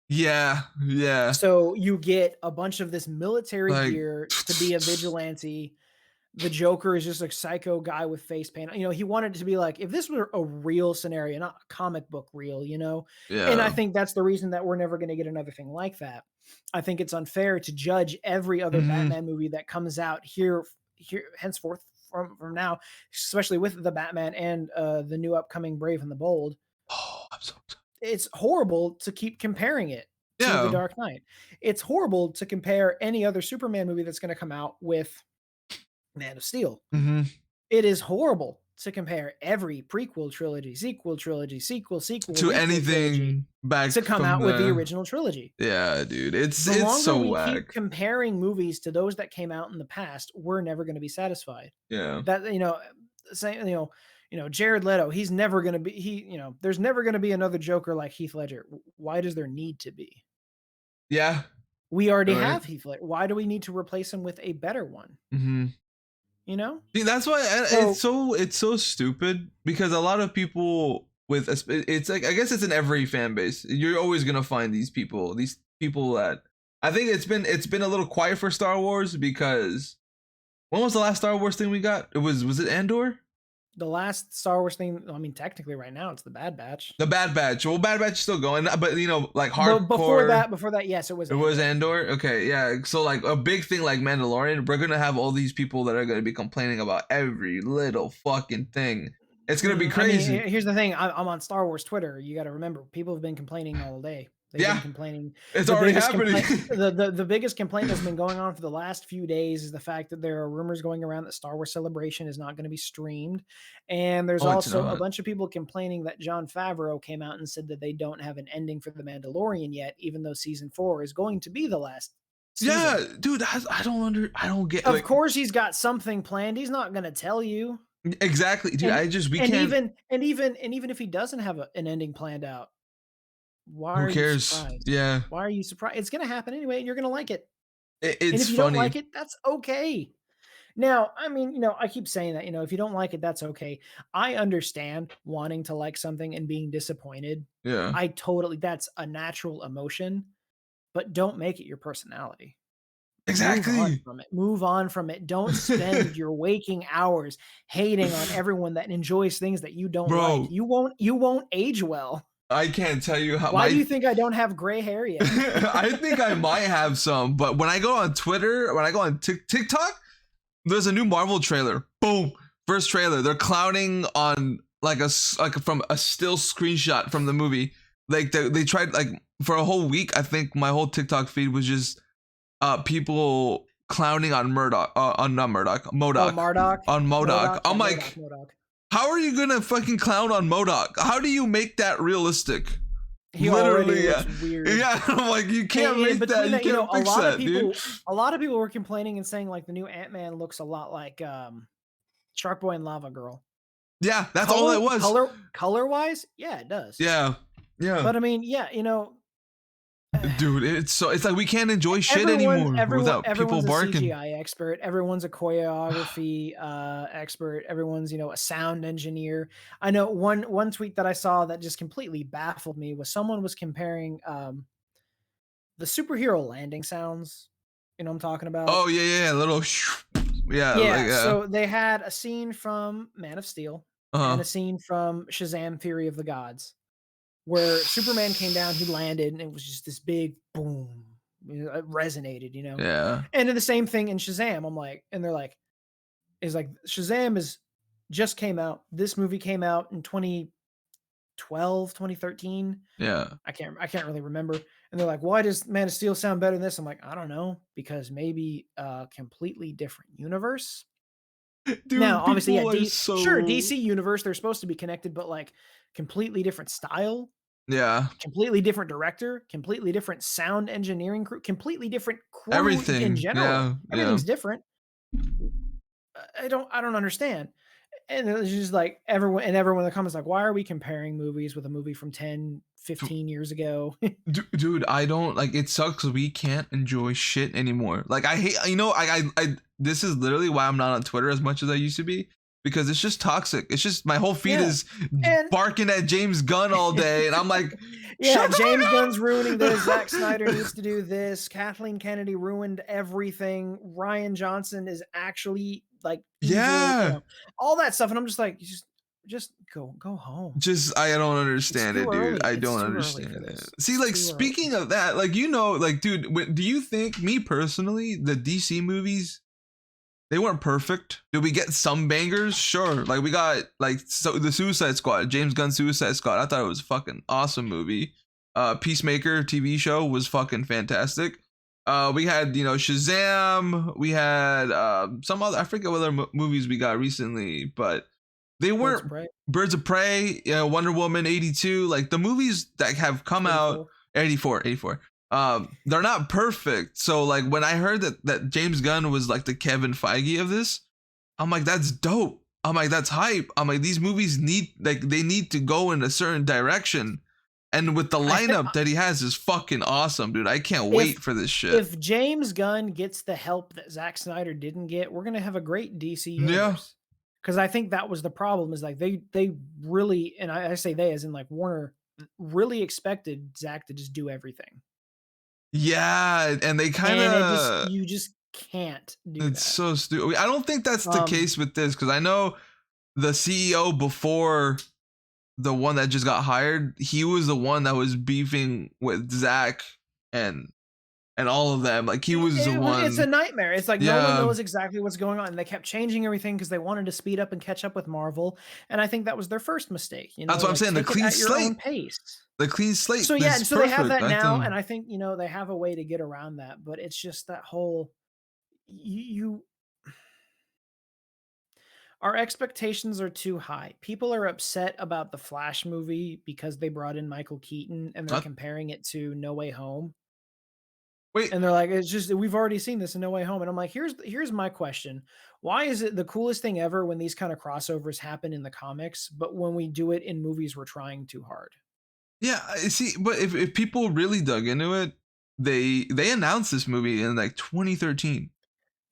Yeah.
So you get a bunch of this military gear to be a vigilante. The Joker is just a psycho guy with face paint. He wanted it to be like, if this were a real scenario, not a comic book real, Yeah. And I think that's the reason that we're never going to get another thing like that. I think it's unfair to judge every other Batman movie that comes out here henceforth from now, especially with the Batman and the new upcoming Brave and the Bold.
Oh, I'm so excited.
It's horrible to keep comparing it to The Dark Knight. It's horrible to compare any other Superman movie that's going to come out with Man of Steel. It is horrible to compare every prequel trilogy, sequel
to anything back
to come out with the original trilogy.
Yeah, dude, it's
so
whack.
Keep comparing movies to those that came out in the past, we're never going to be satisfied.
Yeah,
that saying, Jared Leto, he's never going to be, there's never going to be another Joker like Heath Ledger. Why does there need to be?
Yeah.
We already
Right.
have Heath Ledger. Why do we need to replace him with a better one?
Mm-hmm. See, that's why it's so stupid, because a lot of people with it's like, I guess it's in every fan base. You're always gonna find these people that I think it's been a little quiet for Star Wars, because when was the last Star Wars thing we got? Was it Andor?
The last Star Wars thing, I mean, technically right now it's the Bad Batch.
The Bad Batch. Well, Bad Batch is still going, but like hardcore.
But before that, yes, it was.
It was Andor. Okay, yeah. So like a big thing like Mandalorian, we're gonna have all these people that are gonna be complaining about every little fucking thing. It's gonna be crazy.
I mean, here's the thing. I'm on Star Wars Twitter. You got to remember, people have been complaining all day. They've been complaining.
It's already happening.
The biggest complaint that's been going on for the last few days is the fact that there are rumors going around that Star Wars Celebration is not going to be streamed. And there's also a bunch of people complaining that Jon Favreau came out and said that they don't have an ending for The Mandalorian yet, even though season 4 is going to be the last season.
Yeah, dude, I don't get.
Of course he's got something planned. He's not going to tell you.
Exactly, dude.
Even if he doesn't have an ending planned out, why
who cares?
Are you surprised?
Yeah.
Why are you surprised? It's gonna happen anyway, and you're gonna like it.
It's
and if you
funny.
don't like it, that's okay. Now, I mean, I keep saying that, if you don't like it, that's okay. I understand wanting to like something and being disappointed.
Yeah.
That's a natural emotion, but don't make it your personality.
Exactly.
Move on from it. Don't spend your waking hours hating on everyone that enjoys things that you don't like. You won't age well.
I can't tell you how.
Why do you think I don't have gray hair yet?
I think I might have some, but when I go on Twitter, when I go on TikTok, there's a new Marvel trailer. Boom, first trailer. They're clowning on from a still screenshot from the movie. Like they tried for a whole week. I think my whole TikTok feed was just people clowning on MODOK. I'm like,
MODOK.
How are you gonna fucking clown on MODOK? How do you make that realistic?
He literally looks weird.
Yeah, I'm like, you can't make that. You can't fix that, dude.
A lot of people were complaining and saying like the new Ant-Man looks a lot like Shark Boy and Lava Girl.
Yeah, that's all it was.
Color wise, yeah, it does.
Yeah.
But I mean, yeah,
dude, it's like we can't enjoy shit anymore without people barking.
Everyone's a CGI expert. Everyone's a choreography expert. Everyone's a sound engineer. I know one tweet that I saw that just completely baffled me was someone was comparing the superhero landing sounds. You know what I'm talking about?
Oh yeah, little yeah.
So they had a scene from Man of Steel and a scene from Shazam: Fury of the Gods, where Superman came down, he landed, and it was just this big boom. It resonated,
Yeah.
And the same thing in Shazam. I'm like, and they're like, Shazam just came out. This movie came out in 2012, 2013.
Yeah.
I can't really remember. And they're like, why does Man of Steel sound better than this? I'm like, I don't know, because maybe a completely different universe. Dude, now, obviously, DC universe, they're supposed to be connected, but like completely different style.
Yeah.
Completely different director, completely different sound engineering crew, completely different crew.
Everything
in general.
Yeah.
Everything's different. I don't understand. And it's just like everyone in the comments like, why are we comparing movies with a movie from 10, 15 years ago?
Dude, I don't like it. Sucks we can't enjoy shit anymore. Like I hate, I this is literally why I'm not on Twitter as much as I used to be, because it's just toxic. It's just my whole feed is barking at James Gunn all day, and I'm like,
James Gunn's ruining this. Zack Snyder needs to do this. Kathleen Kennedy ruined everything. Rian Johnson is actually like evil, all that stuff, and I'm just like, just go home.
I don't understand it, dude. I don't understand it. See, like speaking of that, like dude, do you think, me personally, the DC movies, they weren't perfect? Did we get some bangers? Sure. Like we got the Suicide Squad, James Gunn Suicide Squad. I thought it was a fucking awesome movie. Peacemaker TV show was fucking fantastic. We had Shazam. We had some other, I forget what other movies we got recently, but they weren't Birds of Prey, Wonder Woman 82, like the movies that have come out 84. They're not perfect. So like when I heard that James Gunn was like the Kevin Feige of this, I'm like, that's dope. I'm like, that's hype. I'm like, these movies need, like, they need to go in a certain direction. And with the
I think
lineup that he has is fucking awesome, dude. I can't
if
wait for this shit.
if James Gunn gets the help that Zack Snyder didn't get, we're gonna have a great DC
Yeah.
universe. Because I think that was the problem is like they really, and I say they as in like Warner really expected Zack to just do everything.
Yeah. And they kind
And
of,
you just can't do
it's
that.
so stupid. I don't think that's the
Um,
case with this because I know the CEO before the one that just got hired, he was the one that was beefing with Zach and all of them. Like he was the
it's a
one.
nightmare. It's like no one
Yeah,
knows exactly what's going on. And they kept changing everything because they wanted to speed up and catch up with Marvel. And I think that was their first mistake. You know,
that's what I'm
like
saying. The
take it
clean
at your own
slate,
pace.
the clean slate
So yeah,
is
and so they have
perfect.
that
I
now,
think.
and I think you know they have a way to get around that. But it's just that whole you our expectations are too high. People are upset about the Flash movie because they brought in Michael Keaton and they're
Uh,
comparing it to No Way Home.
wait,
And they're like, it's just we've already seen this in No Way Home. And I'm like, here's my question. Why is it the coolest thing ever when these kind of crossovers happen in the comics, but when we do it in movies, we're trying too hard?
yeah. See, but if people really dug into it, they announced this movie in like 2013.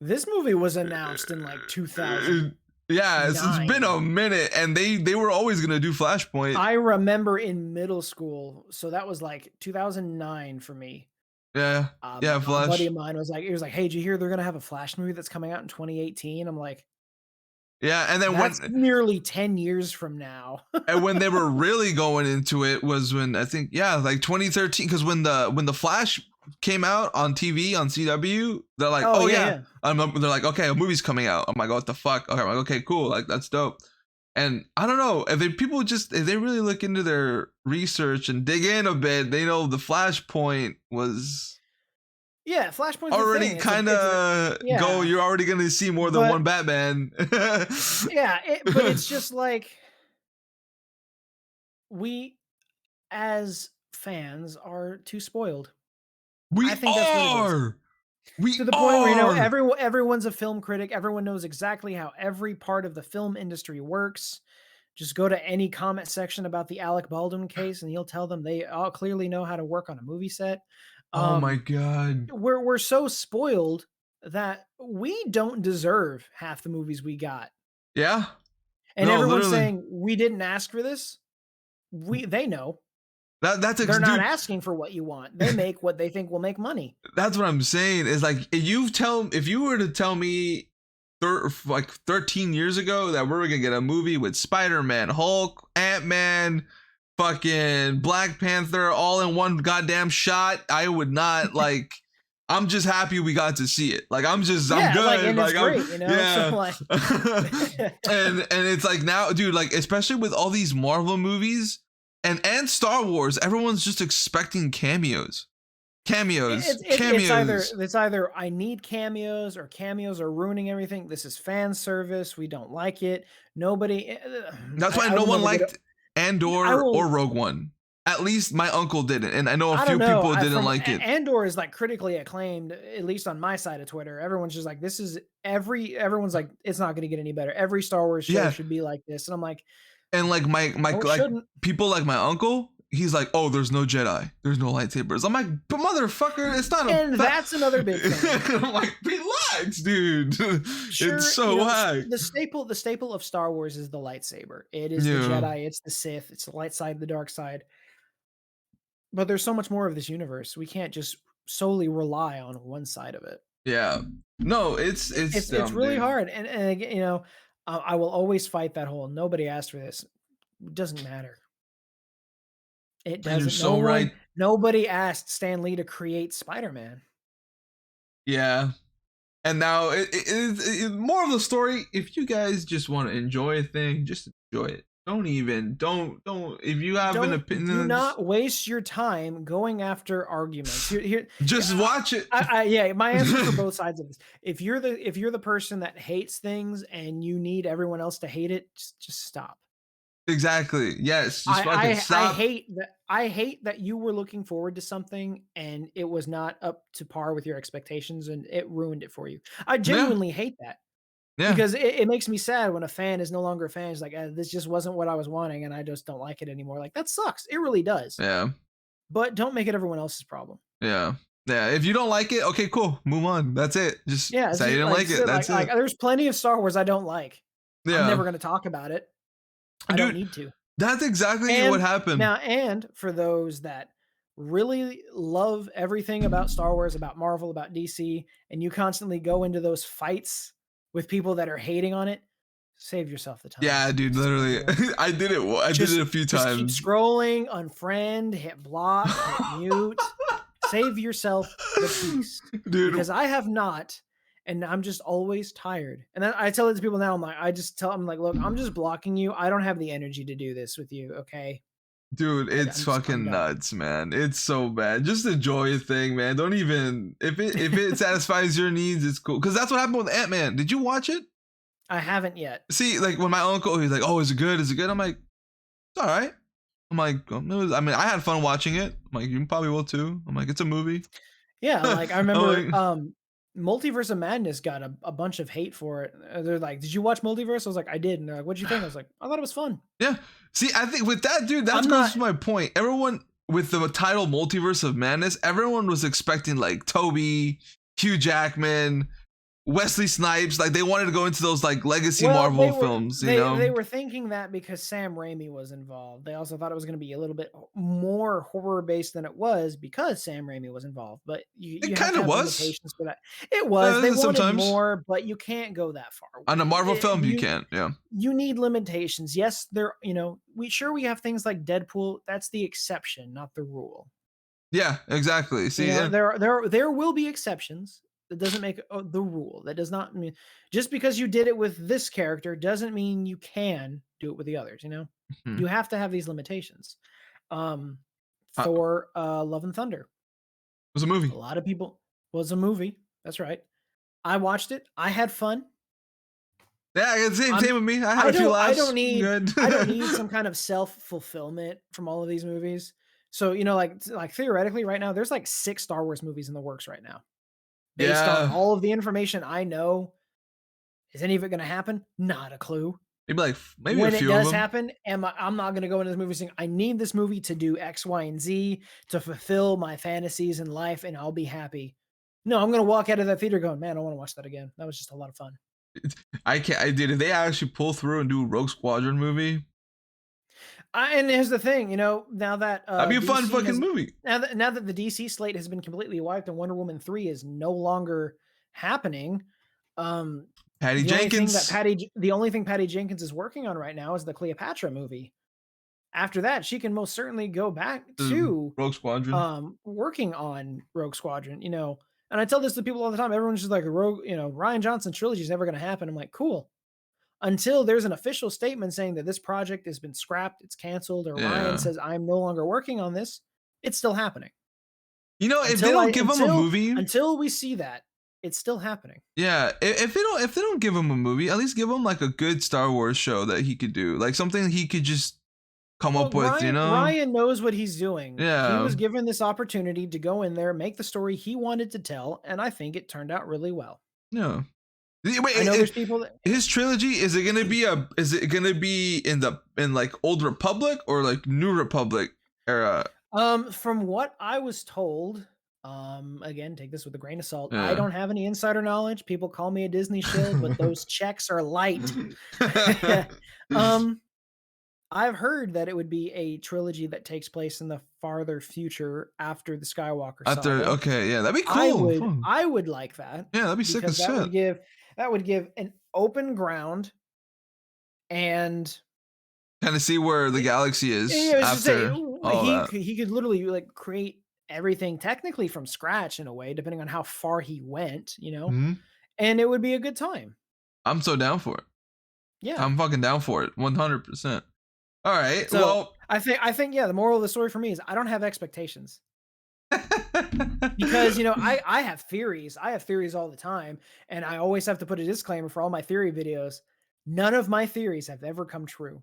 This movie was announced in like
Uh,
2009.
yeah, it's been a minute, and they were always gonna do Flashpoint.
I remember in middle school, so that was like 2009 for me.
Yeah, yeah,
A buddy
Flash.
of mine was like, he was like, "Hey, did you hear they're gonna have a Flash movie that's coming out in 2018?" I'm like,
Yeah, and then
"That's nearly 10 years from now."
when they were really going into it was when I think like 2013 because when the Flash came out on TV on CW, they're like,
Oh
oh
yeah,
yeah,
yeah.
they're like, okay, a movie's coming out. I'm like, what the fuck? Okay, I'm like, okay, cool, like that's dope. And I don't know if they really look into their research and dig in a bit, they know the Flashpoint was
Yeah, Flashpoint's a
already
thing.
kind
It's a
of go.
yeah,
You're already gonna see more than
but
one Batman.
yeah, but it's just like we as fans are too spoiled.
we
I think that's what it is.
are. We
To the point where, you know,
are.
everyone's a film critic, everyone knows exactly how every part of the film industry works. Just go to any comment section about the Alec Baldwin case, and you'll tell them they all clearly know how to work on a movie set.
Oh my
Um,
god.
we're so spoiled that we don't deserve half the movies we got,
Yeah.
and
No,
everyone's
literally.
saying, "We didn't ask for this." They know.
That's
They're not
dude.
asking for what you want. They make what they think will make money.
That's what I'm saying. Is like if you were to tell me like 13 years ago that we were gonna get a movie with Spider-Man, Hulk, Ant-Man, fucking Black Panther all in one goddamn shot, I would not like. I'm just happy we got to see it. Like I'm
Yeah, like,
good.
and it's
Like I'm
great, you know? So,
yeah.
like
and it's like now, dude, like especially with all these Marvel movies and Star Wars, everyone's just expecting cameos. Cameos. Cameos.
it's either I need cameos or cameos are ruining everything. This is fan service. We don't like it. Nobody.
That's why
I
no
will
one
never get.
liked
I
Andor or
will.
Rogue One. At least my uncle didn't, and I know a
I don't
few
know.
people didn't
From
like it.
Andor is like critically acclaimed, at least on my side of Twitter. Everyone's just like, this is everyone's like, it's not going to get any better. Every Star Wars show
Yeah,
should be like this, and I'm like,
and like my
no, it
like
shouldn't.
people like my uncle, he's like, oh, there's no Jedi, there's no lightsabers. I'm like, but motherfucker, it's not a.
And that's another big thing.
I'm like, relax, dude.
Sure,
It's so
you know,
high.
the staple of Star Wars is the lightsaber. It is the
Yeah,
Jedi, it's the Sith, it's the light side, the dark side. But there's so much more of this universe. We can't just solely rely on one side of it.
yeah. No, it's
It's
dumb,
really
dude.
hard, and again, you know, I will always fight that whole nobody asked for this. It doesn't matter. It
And you're
doesn't.
so right.
Nobody asked Stan Lee to create Spider-Man.
Yeah. And now it's more of the story. If you guys just want to enjoy a thing, just enjoy it. Don't if you have an opinion,
Do not waste your time going after arguments.
just watch it.
Yeah, my answer for both sides of this. If you're the person that hates things and you need everyone else to hate it, just stop.
Exactly. Yes. Just fucking stop.
I hate that you were looking forward to something and it was not up to par with your expectations and it ruined it for you. I
Yeah.
genuinely hate that.
Yeah.
because it makes me sad when a fan is no longer a fan. It's like, this just wasn't what I was wanting, and I just don't like it anymore. Like that sucks. It really does.
Yeah.
But don't make it everyone else's problem.
Yeah. Yeah. If you don't like it, okay, cool. Move on. That's it. Just
Yeah, it's
say you
just
didn't like it. That's
like
it.
there's plenty of Star Wars I don't like. I'm
Yeah.
never gonna talk about it. I don't
Dude,
need to.
that's exactly what happened.
And for those that really love everything about Star Wars, about Marvel, about DC, and you constantly go into those fights with people that are hating on it, save yourself the time.
Yeah, dude,
Just
literally. I did it. I did it a few
just keep
times.
scrolling, unfriend, hit block, hit mute. Save yourself the peace.
Dude.
Because I have not, and I'm just always tired. And I tell it to people now, I'm like, look, I'm just blocking you. I don't have the energy to do this with you, okay?
Dude, it's
I'm
fucking
done.
nuts, man. It's so bad. Just enjoy a thing, man. Don't even if it satisfies your needs, it's cool. Because that's what happened with Ant-Man. Did you watch it?
I haven't yet.
See, like when my uncle, he's like, "Oh, is it good? Is it good?" I'm like, "It's all right." I'm like, I mean, I had fun watching it. I'm like, you probably will too. I'm like, it's a movie.
Yeah, like I
I'm
remember
like,
Multiverse of Madness got a bunch of hate for it. They're like, "Did you watch Multiverse?" I was like, "I did." And they're like, "What'd you think?" I was like, "I thought it was fun."
yeah. See, I think with that, dude, that
I'm
goes
not
to my point. Everyone with the title Multiverse of Madness, everyone was expecting like Toby, Hugh Jackman, Wesley Snipes. Like they wanted to go into those like legacy
Well,
Marvel films, you know?
they were thinking that because Sam Raimi was involved. They also thought it was gonna be a little bit more horror based than it was because Sam Raimi was involved, but
It
you have
kind
to
of
have
was.
limitations for that. It was. They wanted
Sometimes
more, but you can't go that far.
on a Marvel film, you
You
can't. Yeah.
you need limitations. Yes, we have things like Deadpool. That's the exception, not the rule.
Yeah, exactly.
You
See,
know,
yeah.
there will be exceptions. That doesn't make the rule. That does not mean just because you did it with this character doesn't mean you can do it with the others, you know?
Hmm.
You have to have these limitations. Um,
It
Thor, Love and Thunder.
was a
A
movie.
lot of people was a movie. That's right. I watched it. I had fun.
Yeah, same
I'm
with me. I had a few laughs. Good.
I don't need some kind of self-fulfillment from all of these movies. So, like theoretically right now, there's like 6 Star Wars movies in the works right now. Based on
Yeah.
all of the information I know, is any of it gonna happen? Not a clue.
Maybe a
When it
few of
does
them.
happen, I'm not gonna go into this movie saying, "I need this movie to do X, Y, and Z to fulfill my fantasies in life, and I'll be happy." No, I'm gonna walk out of that theater going, "Man, I wanna watch that again. That was just a lot of fun."
I can't. I did. If they actually pull through and do a Rogue Squadron movie,
And here's the thing, now that
that'd be a fun
DC
fucking movie.
now that the DC slate has been completely wiped and Wonder Woman 3 is no longer happening, um,
Patty Jenkins.
the only thing Patty Jenkins is working on right now is the Cleopatra movie. After that, she can most certainly go back to
Rogue Squadron.
working on Rogue Squadron, And I tell this to people all the time. Everyone's just like Rogue, Ryan Johnson trilogy is never going to happen. I'm like, cool. Until there's an official statement saying that this project has been scrapped, it's canceled, or Ryan
Yeah.
says I'm no longer working on this, it's still happening.
You know, if they don't give him a movie,
until we see that, it's still happening.
yeah. If they don't give him a movie, at least give him like a good Star Wars show that he could do, like something he could just come up with.
Ryan knows what he's doing.
Yeah.
He was given this opportunity to go in there, make the story he wanted to tell, and I think it turned out really well.
Yeah. Wait,
I know there's people that
his trilogy, is it gonna be in like Old Republic or like New Republic era?
From what I was told, again, take this with a grain of salt. I
Yeah.
don't have any insider knowledge. People call me a Disney shill, but those checks are light. I've heard that it would be a trilogy that takes place in the farther future after the Skywalker saga.
Okay, yeah, that'd be cool.
I would like that.
Yeah, that'd be sick as shit.
That would give an open ground and
kind of see where the galaxy is after all that.
He could literally like create everything technically from scratch in a way, depending on how far he went,
Mhm.
and it would be a good time.
I'm so down for it.
Yeah,
I'm fucking down for it, 100%. All right,
so
well,
I think yeah, the moral of the story for me is I don't have expectations. Because I have theories. I have theories all the time, and I always have to put a disclaimer for all my theory videos. None of my theories have ever come true.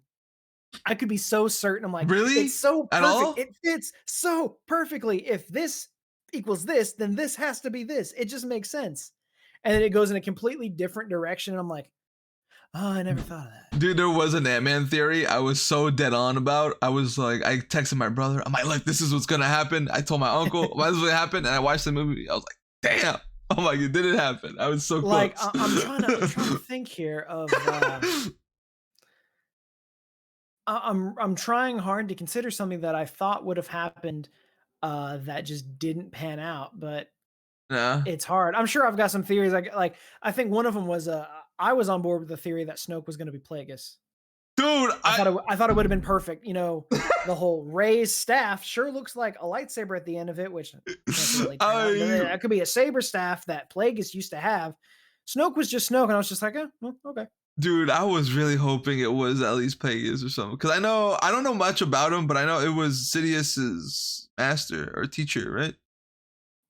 I could be so certain. I'm like,
really?
It's so
At
perfect.
all?
It fits so perfectly. If this equals this, then this has to be this. It just makes sense. And then it goes in a completely different direction. And I'm like, Oh, I never thought of that.
Dude, there was an Ant-Man theory I was so dead on about. I was like, I texted my brother. I'm like, look, this is what's gonna happen. I told my uncle, why this is what happened, and I watched the movie. I was like, damn. Oh my god, did it happen? I was so close.
Like I'm trying to think here of. I'm trying hard to consider something that I thought would have happened, that just didn't pan out, but
Yeah.
it's hard. I'm sure I've got some theories. Like I think one of them was I was on board with the theory that Snoke was going to be Plagueis.
Dude,
I thought it would have been perfect. You know, the whole raised staff sure looks like a lightsaber at the end of it, which can't really turn out, but that could be a saber staff that Plagueis used to have. Snoke was just Snoke, and I was just like, well, okay.
Dude, I was really hoping it was at least Plagueis or something. Because I don't know much about him, but I know it was Sidious's master or teacher, right?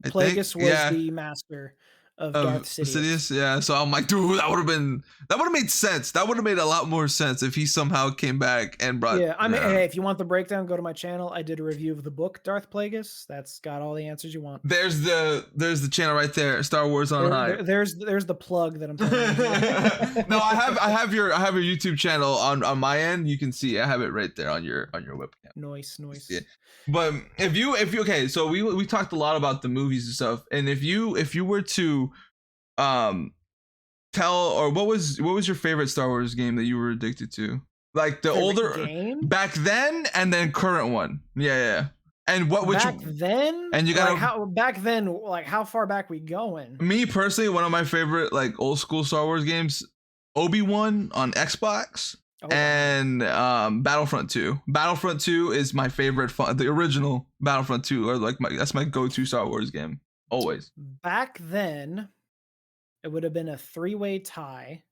Plagueis was the master of Darth Sidious.
Yeah. So I'm like, dude, that would have made sense. That would have made a lot more sense if he somehow came back and brought.
Yeah, I mean, hey, if you want the breakdown, go to my channel. I did a review of the book Darth Plagueis. That's got all the answers you want.
There's the channel right there, Star Wars on High.
There's the plug that I'm talking
No, I have your YouTube channel on my end. You can see I have it right there on your webcam.
Noise.
Yeah. But if you okay, so we talked a lot about the movies and stuff, and if you were to tell, or what was your favorite Star Wars game that you were addicted to, like the older
game?
Back then and then current one? Yeah. And
then, and you got like how back then, like how far back we going?
Me personally, one of my favorite like old school Star Wars games, Obi-Wan on Xbox. And Battlefront 2. Battlefront 2 is my favorite the original Battlefront 2, or like that's my go-to Star Wars game always.
Back then, it would have been a 3-way tie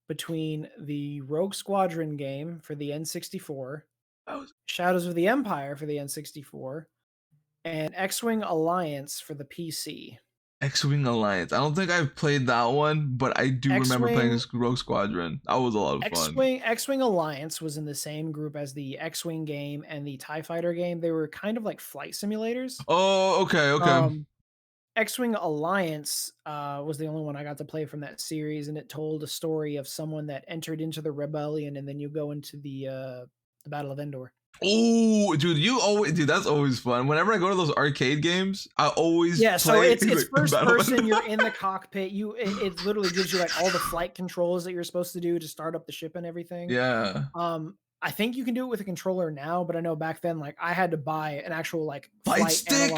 between the Rogue Squadron game for the N64, Shadows of the Empire for the N64, and X-Wing Alliance for the PC.
X-Wing Alliance. I don't think I've played that one, but I do remember playing Rogue Squadron. That was a lot of fun.
X-Wing Alliance was in the same group as the X-Wing game and the TIE Fighter game. They were kind of like flight simulators.
Oh, okay.
X-Wing Alliance was the only one I got to play from that series, and it told a story of someone that entered into the rebellion, and then you go into the Battle of Endor.
Oh, dude, that's always fun. Whenever I go to those arcade games, I always
play. So it's first person. You're in the cockpit. It literally gives you like all the flight controls that you're supposed to do to start up the ship and everything.
Yeah.
I think you can do it with a controller now, but I know back then, like I had to buy an actual like
flight stick.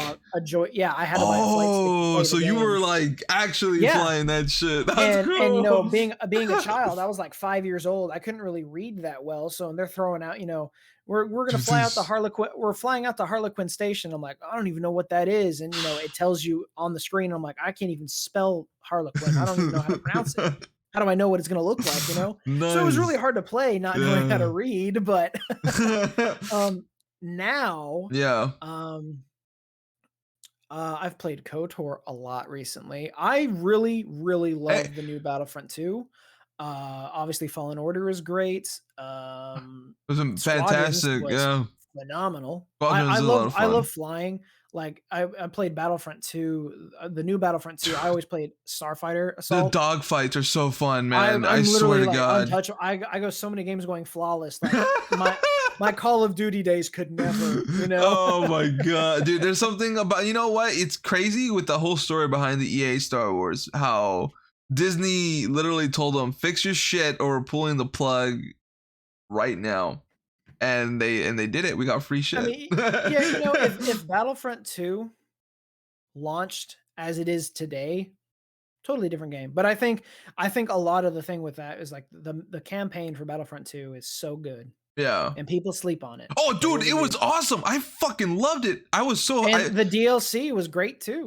Yeah, I had to buy a flight stick.
Oh, so you were like actually flying that shit. That's cool.
And you know, being a child, I was like 5 years old. I couldn't really read that well, so they're throwing out, you know, we're gonna fly out the Harlequin. We're flying out the Harlequin station. I'm like, I don't even know what that is, and you know, it tells you on the screen. I'm like, I can't even spell Harlequin. I don't even know how to pronounce it. How do I know what it's going to look like, you know? Nice. So it was really hard to play, not knowing how to read, but now, I've played KOTOR a lot recently. I really, really love the new Battlefront 2. Obviously Fallen Order is great.
It was fantastic. Yeah.
Phenomenal. I love flying. Like I played Battlefront 2, the new Battlefront 2. I always played Starfighter Assault.
The dogfights are so fun, man. I swear to God.
Untouchable. I go so many games going flawless. Like my Call of Duty days could never, you know.
Oh my God, dude. There's something about, you know what? It's crazy with the whole story behind the EA Star Wars. How Disney literally told them, fix your shit or we're pulling the plug right now. And they did it. We got free shit.
I mean, yeah, you know, if Battlefront 2 launched as it is today, totally different game. But I think a lot of the thing with that is like the campaign for Battlefront 2 is so good.
Yeah.
And people sleep on it.
Oh, dude, it was awesome. I fucking loved it. I was so.
And the DLC was great too.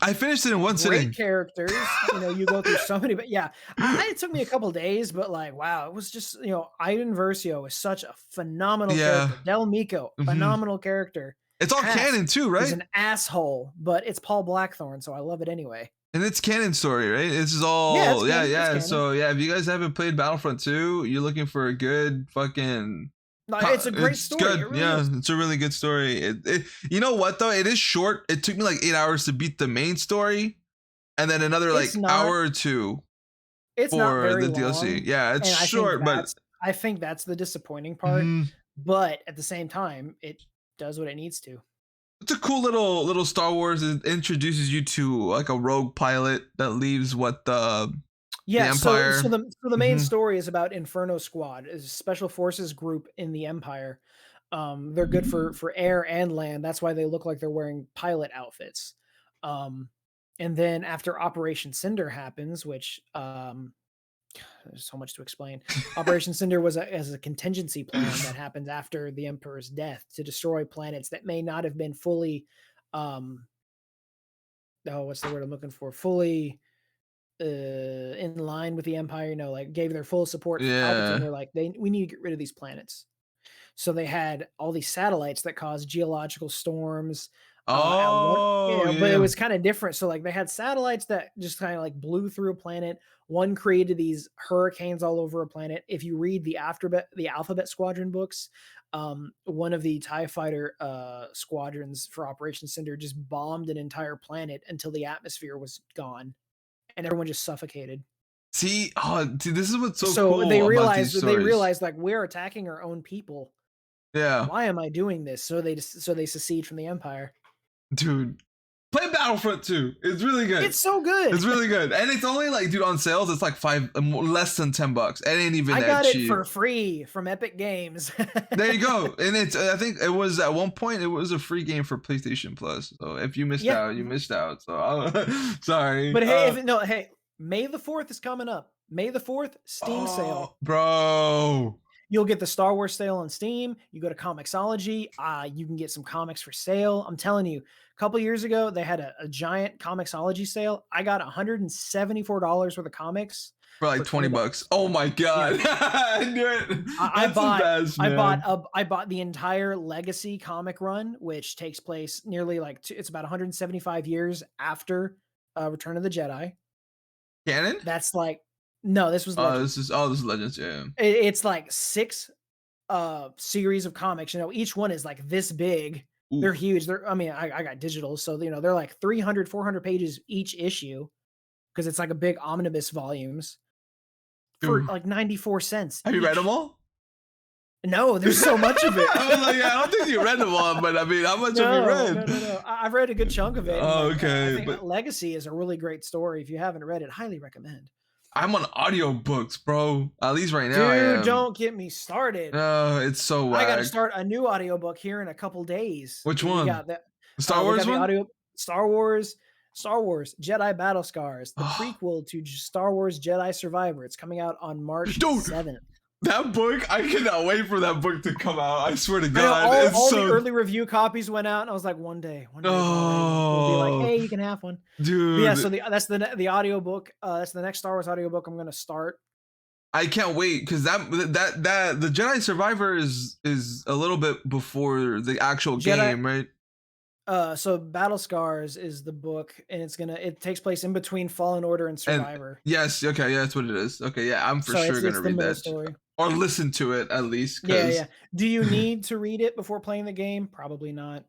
I finished it in one sitting.
Great characters. You know, you go through so many. But yeah, it took me a couple days. But like, wow, it was just, you know, Iden Versio is such a phenomenal character. Del Meeko, phenomenal character.
It's all canon too, right?
He's an asshole, but it's Paul Blackthorne, so I love it anyway.
And it's canon story, right? This is all yeah. So yeah, if you guys haven't played Battlefront 2, you're looking for a good fucking.
It's a great story.
Good.
It really is.
It's a really good story. You know what though? It is short. It took me like 8 hours to beat the main story, and then another like hour or two
It's not
for
very
the DLC.
long,
Yeah, it's
and
short, but
I think that's the disappointing part,
mhm.
but at the same time, it does what it needs to.
It's a cool little Star Wars. It introduces you to like a rogue pilot that leaves what the
Yeah,
Empire.
the main
Mhm.
story is about Inferno Squad, is a special forces group in the Empire. They're good for air and land. That's why they look like they're wearing pilot outfits. Um, and then after Operation Cinder happens, which there's so much to explain. Operation Cinder was as a contingency plan that happens after the Emperor's death to destroy planets that may not have been fully, um, oh, what's the word I'm looking for? Fully in line with the Empire. You know, like gave their full support for Palpatine.
Yeah.
They're like, we need to get rid of these planets. So they had all these satellites that caused geological storms. At one,
Oh
but it
yeah.
was kind of different. So like they had satellites that just kind of like blew through a planet. One created these hurricanes all over a planet. If you read the Alphabet Squadron books, one of the TIE fighter squadrons for Operation Cinder just bombed an entire planet until the atmosphere was gone and everyone just suffocated.
See, this is what's so
So
cool about these
they
stories.
realized like we're attacking our own people.
Yeah,
Why am I doing this? So they secede from the empire.
dude. Play Battlefront 2. It's really good.
It's so good.
It's really good, and it's only like, dude, on sales. It's like less than $10. It ain't even
I
that
got it
cheap.
for free from Epic Games.
There you go. And it's, I think it was at one point it was a free game for PlayStation Plus. So if you missed
Yeah.
out, you missed out. So sorry.
But hey, hey, May the 4th is coming up. May the 4th, Steam sale.
Bro.
You'll get the Star Wars sale on Steam. You go to Comixology, you can get some comics for sale. I'm telling you, a couple years ago, they had a giant Comixology sale. I got $174 worth of comics
For like
for
$20. Oh my god.
Yeah.
I knew it.
I
I
bought the entire Legacy comic run, which takes place nearly like it's about 175 years after Return of the Jedi.
Canon?
That's like no, this was Legends.
This is Legends, yeah.
It's like 6 series of comics. You know, each one is like this big.
Ooh.
They're huge. I got digital, so you know they're like 300, 400 pages each issue because it's like a big omnibus volumes for
Dude.
like 94 cents.
Have you read them all?
No, there's so much of it.
I was like, yeah, I don't think you read them all, but I mean, how much have you read?
No. I've read a good chunk of it.
Oh,
like,
okay.
I think Legacy is a really great story. If you haven't read it, highly recommend.
I'm on audiobooks, bro. At least right now, I am.
Dude, don't get me started.
It's so whack.
I got to start a new audiobook here in a couple days.
Which
We
one?
got that
Star Wars one?
Star Wars Jedi Battle Scars, the prequel to Star Wars Jedi Survivor. It's coming out on March 7th.
That book, I cannot wait for that book to come out. I swear to God.
All the early review copies went out, and I was like, one day we'll be like, hey, you can have one.
Dude.
But yeah, so that's the audiobook. That's the next Star Wars audiobook I'm gonna start.
I can't wait because that the Jedi Survivor is a little bit before the actual game, right?
So Battle Scars is the book, and it takes place in between Fallen Order and Survivor.
Yes, okay, yeah, that's what it is. Okay, yeah, I'm for sure gonna read that
story.
Or listen to it at least.
Yeah. Do you need to read it before playing the game? Probably not.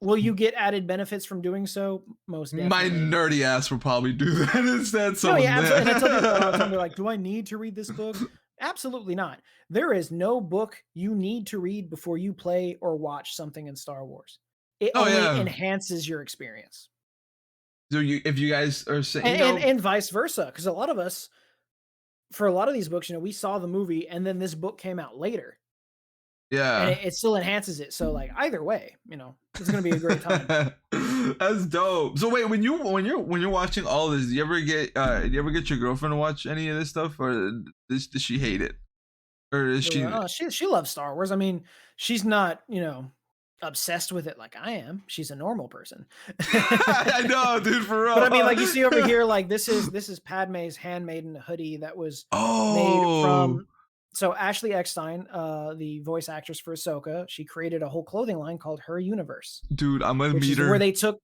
Will you get added benefits from doing so? Most definitely.
My nerdy ass will probably do that instead.
No, yeah, absolutely. And I tell you, they're like, do I need to read this book? Absolutely not. There is no book you need to read before you play or watch something in Star Wars. It only enhances your experience.
So if you guys are saying,
and vice versa, because a lot of us, for a lot of these books, you know, we saw the movie and then this book came out later.
Yeah,
and it still enhances it. So like either way, you know, it's gonna be a great time.
That's dope. So wait, when you're watching all this, do you ever get your girlfriend to watch any of this stuff, or does she hate it, or is
she loves Star Wars? I mean, she's not, you know, obsessed with it like I am. She's a normal person.
I know, dude, for real.
But I mean, like you see over here, like this is Padme's handmaiden hoodie that was made from. So Ashley Eckstein, the voice actress for Ahsoka, she created a whole clothing line called Her Universe.
Dude, I'm gonna meet her.
Where they took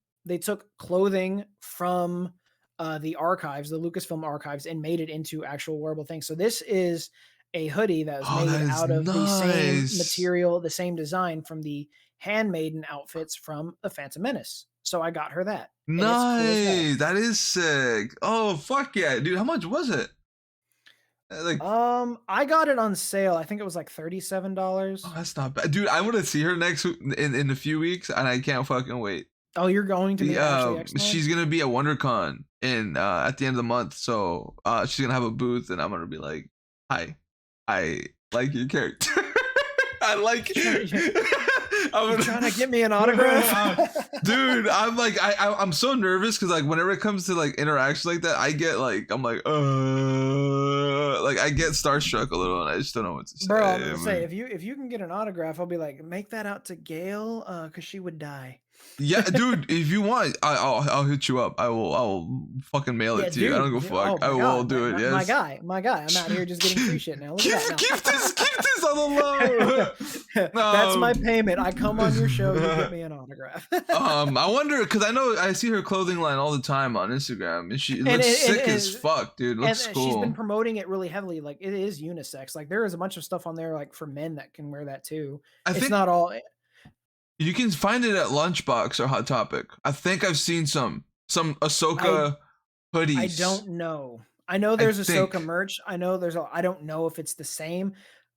clothing from the archives, the Lucasfilm archives, and made it into actual wearable things. So this is a hoodie that was made out of the same material, the same design from the handmaiden outfits from The Phantom Menace. So I got her that.
Nice. That is sick. Oh, fuck yeah. Dude, how much was it? Like,
I got it on sale. I think it was like
oh,
$37.
that's not bad, dude. I want to see her next in a few weeks, and I can't fucking wait.
Oh, you're going to
The
Ashley Expo?
she's gonna be at WonderCon in at the end of the month, so she's gonna have a booth, and I'm gonna be like, "Hi, I like your character. I like."
You trying to get me an autograph?
Dude, I'm like, I'm so nervous because like whenever it comes to like interactions like that, I get like, I'm like I get starstruck a little, and I just don't know what to say.
Bro, I'm gonna say if you can get an autograph, I'll be like, make that out to Gail, cause she would die.
Yeah, dude, if you want, I'll hit you up. I will fucking mail it to you. I don't go fuck.
Oh
I
my
will
God,
do it. Yes.
my guy. I'm out here just getting free shit now. Look
Keep,
at that.
keep this on the low.
That's my payment. I come on your show, you get me an autograph.
I wonder because I see her clothing line all the time on Instagram, and she looks sick as fuck, dude. Looks cool.
She's been promoting it really heavily. Like it is unisex. Like there is a bunch of stuff on there like for men that can wear that too. It's not all.
You can find it at Lunchbox or Hot Topic. I think I've seen some Ahsoka hoodies.
I don't know. I know there's Ahsoka merch. I know I don't know if it's the same.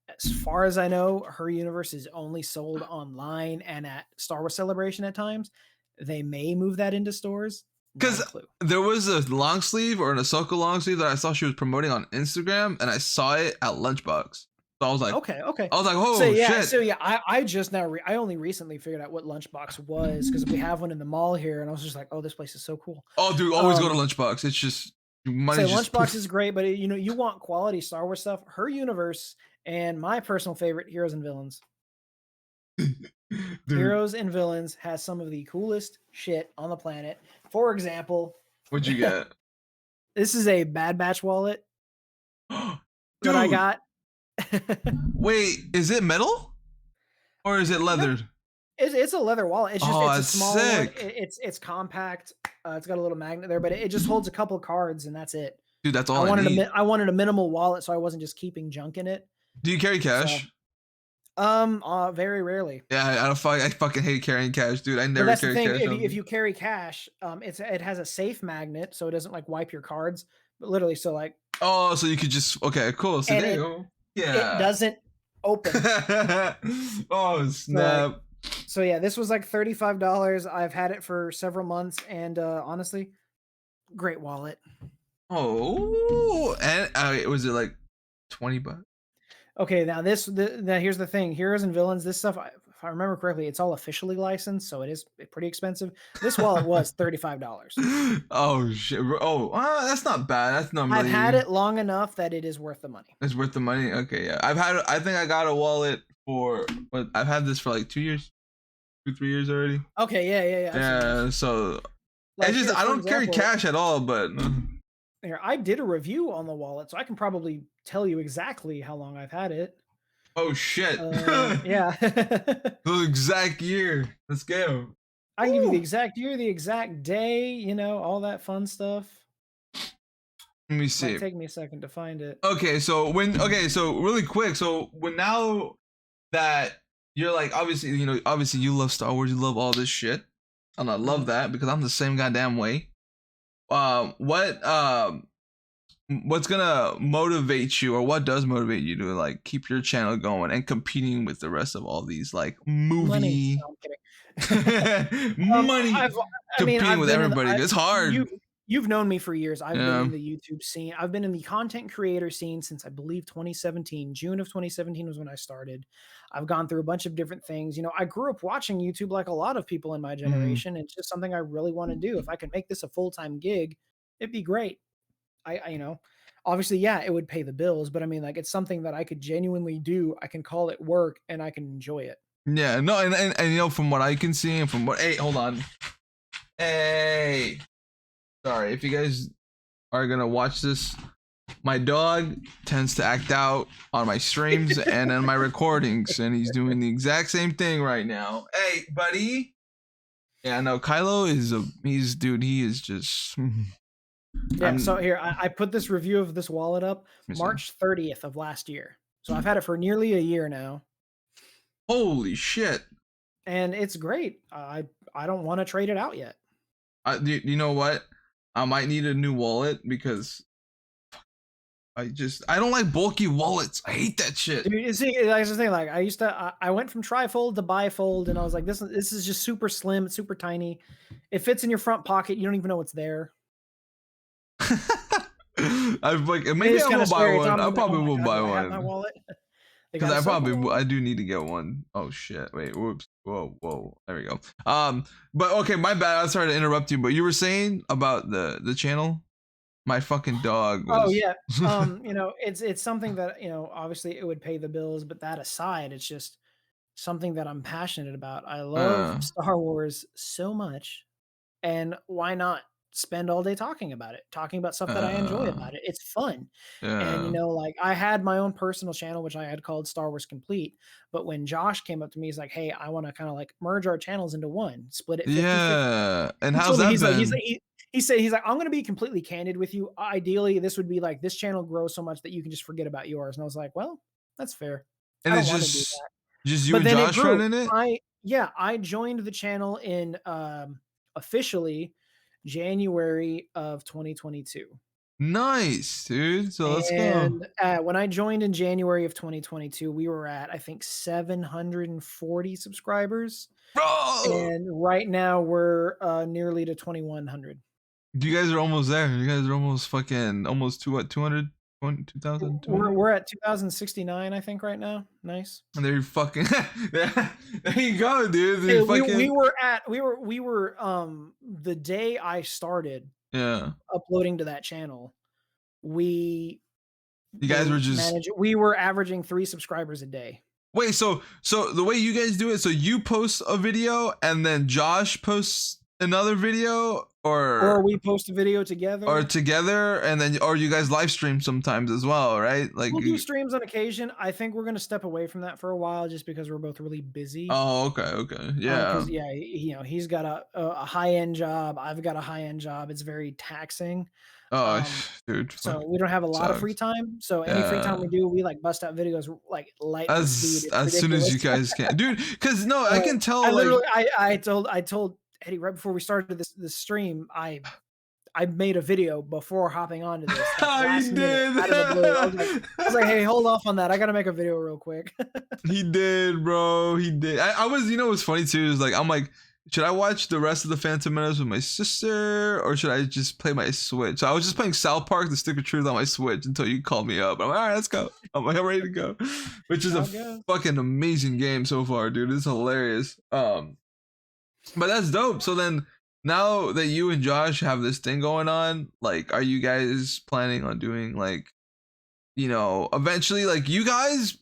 As far as I know, her universe is only sold online and at Star Wars Celebration at times. They may move that into stores.
Because there was a long sleeve or an Ahsoka long sleeve that I saw she was promoting on Instagram, and I saw it at Lunchbox. So I was like,
okay.
I was like, oh
shit.
So
yeah, I only recently figured out what Lunchbox was because we have one in the mall here, and I was just like, oh, this place is so cool.
Oh, dude, always go to Lunchbox. It's just
Lunchbox is great, but you want quality Star Wars stuff. Her universe and my personal favorite, Heroes and Villains. Heroes and Villains has some of the coolest shit on the planet. For example,
what'd you get?
This is a Bad Batch wallet that I got.
Wait, is it metal or is it leather?
It's a leather wallet. It's just it's a small one.
Sick.
It's compact. It's got a little magnet there, but it just holds a couple of cards and that's it.
Dude, that's all I need.
I wanted a minimal wallet, so I wasn't just keeping junk in it.
Do you carry cash?
Very rarely.
Yeah, I fucking hate carrying cash, dude. I never carry cash.
If you carry cash, it has a safe magnet, so it doesn't like wipe your cards. But literally, so like.
Oh, so you could just cool. So there you go. Yeah.
It doesn't open.
Oh snap!
So yeah, this was like $35. I've had it for several months, and honestly, great wallet.
Oh, and was it like $20?
Okay, now now here's the thing: Heroes and Villains. This stuff, if I remember correctly, it's all officially licensed, so it is pretty expensive. This wallet was $35.
Oh shit! Oh, that's not bad. That's not.
I've had it long enough that it is worth the money.
It's worth the money. Okay, yeah. I think I got a wallet for. But I've had this for like 2 years, 2-3 years already.
Okay, yeah.
Yeah. So like, it's just I don't carry cash at all, but.
Here, I did a review on the wallet, so I can probably tell you exactly how long I've had it.
Oh shit!
Yeah.
The exact year. Let's go.
I can give you the exact year, the exact day, all that fun stuff.
Let me see.
Might take me a second to find it.
Okay, so really quick, so when now that you're like obviously you love Star Wars, you love all this shit, and I love that because I'm the same goddamn way. What's gonna motivate you, or what does motivate you to like keep your channel going and competing with the rest of all these like movie
No, I'm kidding.
money competing with everybody? It's hard.
You've known me for years. I've been in the YouTube scene. I've been in the content creator scene since I believe 2017. June of 2017 was when I started. I've gone through a bunch of different things. I grew up watching YouTube like a lot of people in my generation. It's just something I really want to do. If I could make this a full-time gig, it'd be great. I obviously, yeah, it would pay the bills, but I mean, like, it's something that I could genuinely do. I can call it work and I can enjoy it.
Yeah, no, and from what I can see and from what, hey, hold on. Hey. Sorry, if you guys are gonna watch this, my dog tends to act out on my streams and on my recordings, and he's doing the exact same thing right now. Hey, buddy. Yeah, no, Kylo he is just.
Yeah, so here, I put this review of this wallet up March 30th of last year. So I've had it for nearly a year now.
Holy shit.
And it's great. I don't want to trade it out yet.
You know what? I might need a new wallet because I don't like bulky wallets. I hate that shit.
Dude, you see, that's the thing. Like I went from trifold to bifold, and I was like, this is just super slim, it's super tiny. It fits in your front pocket. You don't even know what's there.
I've like maybe I will buy one. I probably will buy
I have my
one
wallet.
because I do need to get one. Oh shit! Wait, whoops! Whoa! There we go. But okay, my bad. I'm sorry to interrupt you, but you were saying about the channel. My fucking dog was.
Oh yeah. You know, it's something that, you know, obviously it would pay the bills, but that aside, it's just something that I'm passionate about. I love Star Wars so much, and why not spend all day talking about it, talking about stuff that I enjoy about it. It's fun. And you
Yeah.
know, like I had my own personal channel which I had called Star Wars Complete, but when Josh came up to me, he's like, "Hey, I want to kind of like merge our channels into one, split it 50/50."
Yeah. And
He
how's
told me
that
he's like
been?
he said he's like, "I'm gonna be completely candid with you. Ideally, this would be like this channel grows so much that you can just forget about yours." And I was like, "Well, that's fair.
And
I don't
it's
want to do that."
just you
But
and
then it
Josh
grew.
running it.
I joined the channel in officially January of 2022.
Nice, dude. So let's go,
And when I joined in January of 2022, we were at, I think, 740 subscribers.
bro.
And right now we're nearly to 2,100.
You guys are almost there. You guys are almost fucking almost to what 200, 2,200.
We're at 2,069, I think, right now. Nice.
And they're fucking. There you go, dude.
Hey,
They fucking.
we were the day I started
Yeah.
uploading to that channel, we
You guys were just.
we were averaging 3 subscribers a day.
Wait, so the way you guys do it, so you post a video and then Josh posts another video,
Or we post a video together.
and then or you guys live stream sometimes as well, right? Like
We'll do streams on occasion. I think we're gonna step away from that for a while just because we're both really busy.
Oh, okay. Yeah.
Because yeah, you know, he's got a high-end job. I've got a high-end job. It's very taxing.
Oh, dude.
So we don't have a lot of free
Sucks.
time. So any free time
Yeah.
we do, we like bust out videos like lightning speed. It's
As soon as
ridiculous.
you guys can, dude. Because no, I can tell.
I
Like,
literally, I told Eddie right before we started this stream, I made a video before hopping onto this. Like, last minute, out of the blue. I was like, hey, hold off on that. I gotta make a video real quick.
He did, bro. He did. I was, you know, what's funny too is like, I'm like, should I watch the rest of the Phantom Menace with my sister or should I just play my Switch? So I was just playing South Park: The Stick of Truth on my Switch until you called me up. I'm like, all right, let's go. I'm like, I'm ready to go. Which is a fucking amazing game so far, dude. It's hilarious. But that's dope. So then, now that you and Josh have this thing going on, like, are you guys planning on doing like, you know, eventually, like you guys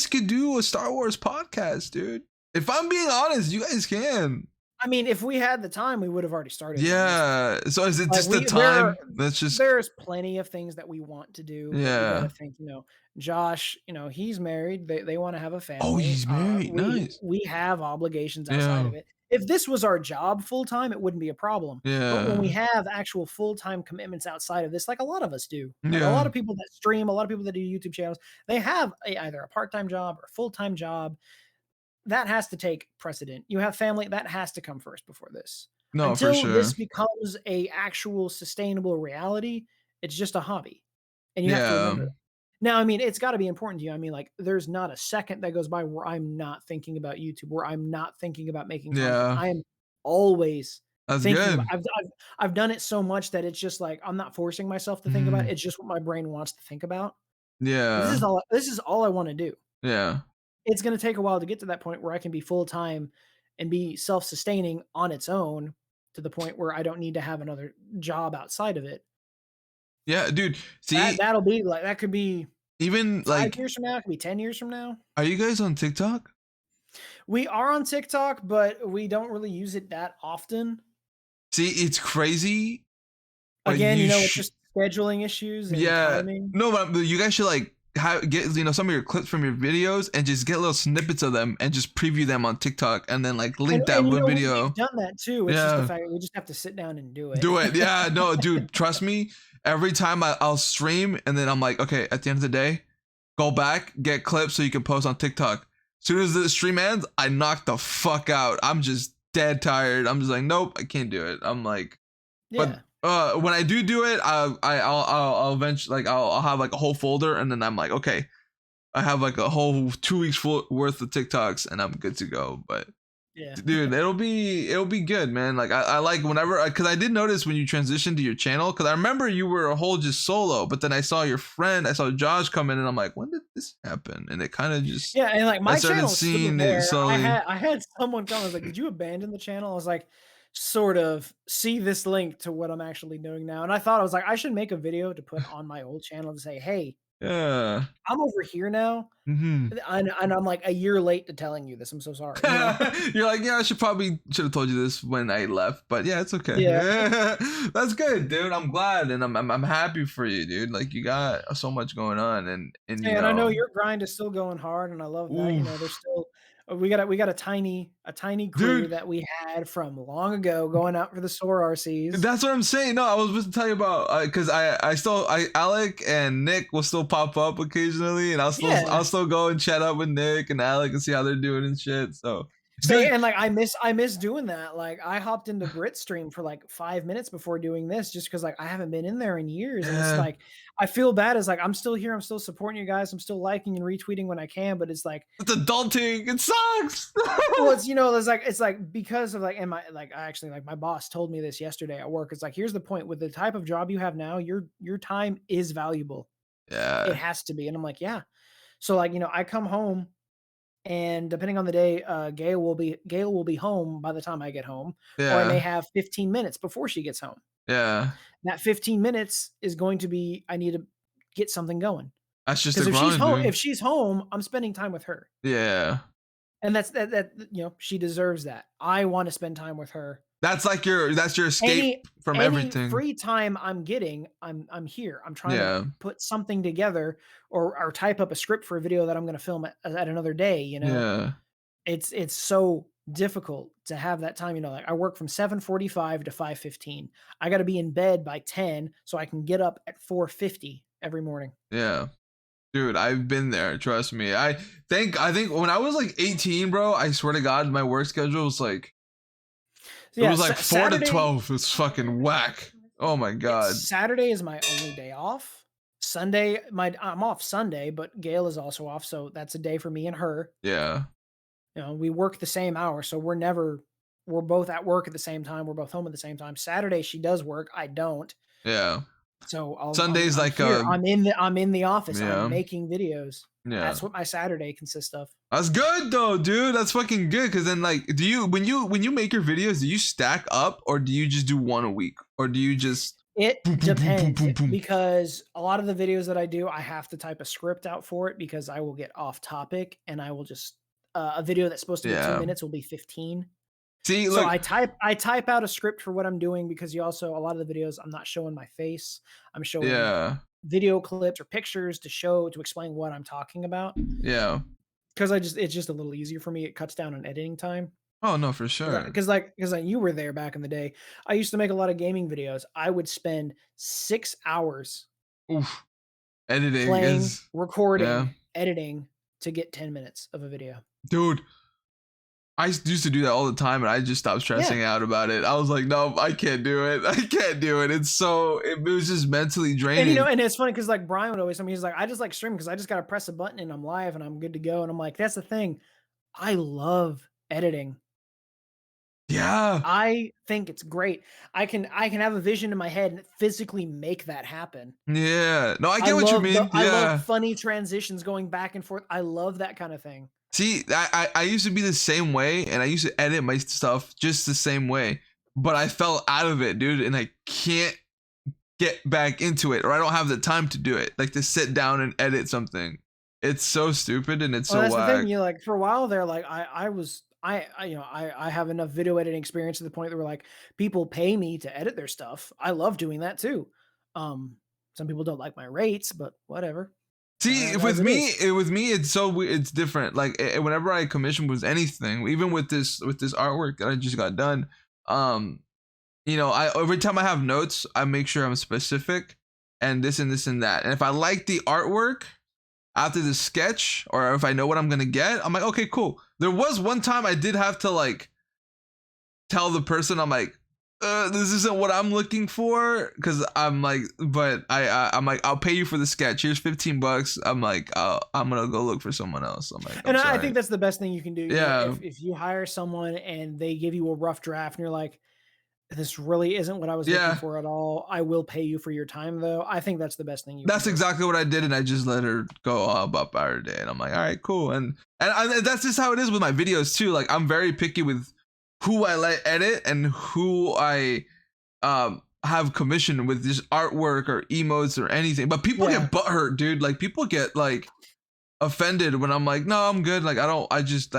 could do a Star Wars podcast, dude. If I'm being honest, you guys can.
I mean, if we had the time, we would have already started.
Yeah. So is it just the time? That's just.
There's plenty of things that we want to do.
Yeah.
You gotta think, you know, Josh, you know, he's married. They want to have a family.
Oh, he's married. Nice.
We have obligations outside of it. If this was our job full time, it wouldn't be a problem.
Yeah.
But when we have actual full time commitments outside of this, like a lot of us do, like a lot of people that stream, a lot of people that do YouTube channels, they have either a part time job or a full time job. That has to take precedent. You have family, that has to come first before this.
No,
Until
for sure.
this becomes a actual sustainable reality, it's just a hobby. And you have to remember that. Now, I mean, it's got to be important to you. I mean, like, there's not a second that goes by where I'm not thinking about YouTube, where I'm not thinking about making content. I am always thinking about, I've done it so much that it's just like I'm not forcing myself to think about it. It's just what my brain wants to think about.
Yeah.
This is all I want to do.
Yeah.
It's going to take a while to get to that point where I can be full time and be self-sustaining on its own to the point where I don't need to have another job outside of it.
Yeah, dude. See,
that'll be like, that could be
even
5 years from now, it could be 10 years from now.
Are you guys on TikTok?
We are on TikTok, but we don't really use it that often.
See, it's crazy.
Again, you know, it's just scheduling issues and timing.
No, but you guys should like get, you know, some of your clips from your videos and just get little snippets of them and just preview them on TikTok and then like link that with video.
We've done that too. It's just the fact that we just have to sit down and do it.
Yeah, no, dude, trust me. Every time I'll stream and then I'm like, okay, at the end of the day, go back, get clips so you can post on TikTok. As soon as the stream ends, I knock the fuck out. I'm just dead tired. I'm just like, nope, I can't do it. I'm like, but When I do it, I'll eventually like I'll have like a whole folder, and then I'm like, okay, I have like a whole 2 weeks full worth of TikToks, and I'm good to go. But
Yeah.
dude, it'll be good, man. Like I like whenever, because I did notice when you transitioned to your channel, because I remember you were a whole just solo, but then I saw your friend, I saw Josh come in, and I'm like, when did this happen? And it kind of just,
Yeah, and like
I
my
started
channel is still
seeing it
there.
slowly.
I had someone come. I was like, "Did you abandon the channel?" I was like, "Sort of. See this link to what I'm actually doing now." And I thought I was like, I should make a video to put on my old channel to say, "Hey,
Yeah.
I'm over here now."
Mm-hmm.
And I'm like a year late to telling you this. I'm so sorry. You know?
You're like, yeah, I should have told you this when I left, but yeah, it's okay.
Yeah.
That's good, dude. I'm glad, and I'm happy for you, dude. Like you got so much going on, and you
And I know
know,
your grind is still going hard, and I love that. You know, there's
oof,
still we got a tiny crew
dude.
that we had from long ago going out for the SOAR-RCs.
That's what I'm saying. No, I was supposed to tell you about, because I Alec and Nick will still pop up occasionally, and
Yeah.
I'll still go and chat up with Nick and Alec and see how they're doing and shit. So,
Say
dude,
and like I miss doing that. Like I hopped into Brit stream for like 5 minutes before doing this just because like I haven't been in there in years. And it's
yeah,
like I feel bad as like I'm still here, I'm still supporting you guys, I'm still liking and retweeting when I can, but it's like
it's adulting. It sucks.
well, it's you know, it's like because of like and my like I actually like my boss told me this yesterday at work. It's like here's the point with the type of job you have now, your time is valuable. It
Yeah,
has to be. And I'm like, yeah. So like, you know, I come home and depending on the day, Gail will be home by the time I get home, or I may
yeah,
have 15 minutes before she gets home.
yeah.
That 15 minutes is going to be I need to get something going
That's just the
because
grind, dude.
if she's home, I'm spending time with her,
Yeah.
and that you know she deserves that. I want to spend time with her.
That's your escape
Any
from everything.
free time I'm getting, I'm here. I'm trying to
Yeah.
put something together or type up a script for a video that I'm going to film at another day. You know,
Yeah.
it's so difficult to have that time, you know, like I work from 7:45 to 5:15. I gotta be in bed by 10 so I can get up at 4:50 every morning.
Yeah. Dude, I've been there, trust me. I think when I was like 18, bro, I swear to God, my work schedule was like,
So
it
yeah,
was like 4 to
Saturday
12. It's fucking whack. Oh my
yeah,
God.
Saturday is my only day off. Sunday, my I'm off Sunday, but Gail is also off, so that's a day for me and her.
Yeah.
You know, we work the same hours, so we're both at work at the same time. We're both home at the same time. Saturday she does work, I don't.
Yeah.
So
Sunday's
I'm
like
here. I'm in the office. I'm
yeah.
making videos.
Yeah.
That's what my Saturday consists of.
That's good though, dude. That's fucking good. Cause then like, do you when you make your videos, do you stack up or do you just do one a week? Or do you just
It
boom boom boom boom
depends
boom boom?
because a lot of the videos that I do, I have to type a script out for it because I will get off topic and I will just a video that's supposed to be 2
Yeah.
minutes will be 15.
See,
So
look,
I type out a script for what I'm doing because you also a lot of the videos I'm not showing my face. I'm showing
yeah.
video clips or pictures to explain what I'm talking about
Yeah.
because I just it's just a little easier for me. It cuts down on editing time.
Oh no, for sure.
Because like you were there back in the day. I used to make a lot of gaming videos. I would spend 6 hours
Oof. Editing
playing,
is yeah.
recording, editing to get 10 minutes of a video.
Dude, I used to do that all the time and I just stopped
Yeah.
stressing out about it. I was like, no, I can't do it. I can't do it. It was just mentally
And you know,
draining.
and it's funny because like Brian would always tell me, he's like, I just like streaming because I just gotta press a button and I'm live and I'm good to go. And I'm like, that's the thing. I love editing.
Yeah.
I think it's great. I can have a vision in my head and physically make that happen.
Yeah. No, I get what you mean.
I love
Yeah.
funny transitions going back and forth. I love that kind of thing.
See, I used to be the same way and I used to edit my stuff just the same way. But I fell out of it, dude, and I can't get back into it or I don't have the time to do it. Like to sit down and edit something. It's so stupid and it's
Well,
so
that's the thing.
whack.
You know, like for a while there, like you know, I have enough video editing experience to the point where like people pay me to edit their stuff. I love doing that too. Some people don't like my rates, but whatever.
See,
As it is.
with me, it's so it's different. Like whenever I commission with anything, even with this artwork that I just got done, um, you know, I every time I have notes, I make sure I'm specific and this and this and that. And if I like the artwork after the sketch, or if I know what I'm gonna get, I'm like, okay, cool. There was one time I did have to like tell the person, I'm like, this isn't what I'm looking for, because I'm like, but I'm like, I'll pay you for the sketch. Here's $15. I'm like, I'm gonna go look for someone else. I'm like, I'm
And I think
sorry.
that's the best thing you can do. You know,
Yeah,
if you hire someone and they give you a rough draft and you're like, this really isn't what I was looking
yeah.
for at all. I will pay you for your time though. I think that's the best thing you can
That's
do.
exactly what I did, and I just let her go all about her day. And I'm like, all right, cool. And that's just how it is with my videos too. Like, I'm very picky with who I let edit and who I have commissioned with just artwork or emotes or anything. But people
Yeah.
get butthurt, dude. Like, people get like offended when I'm like, no, I'm good. Like, I just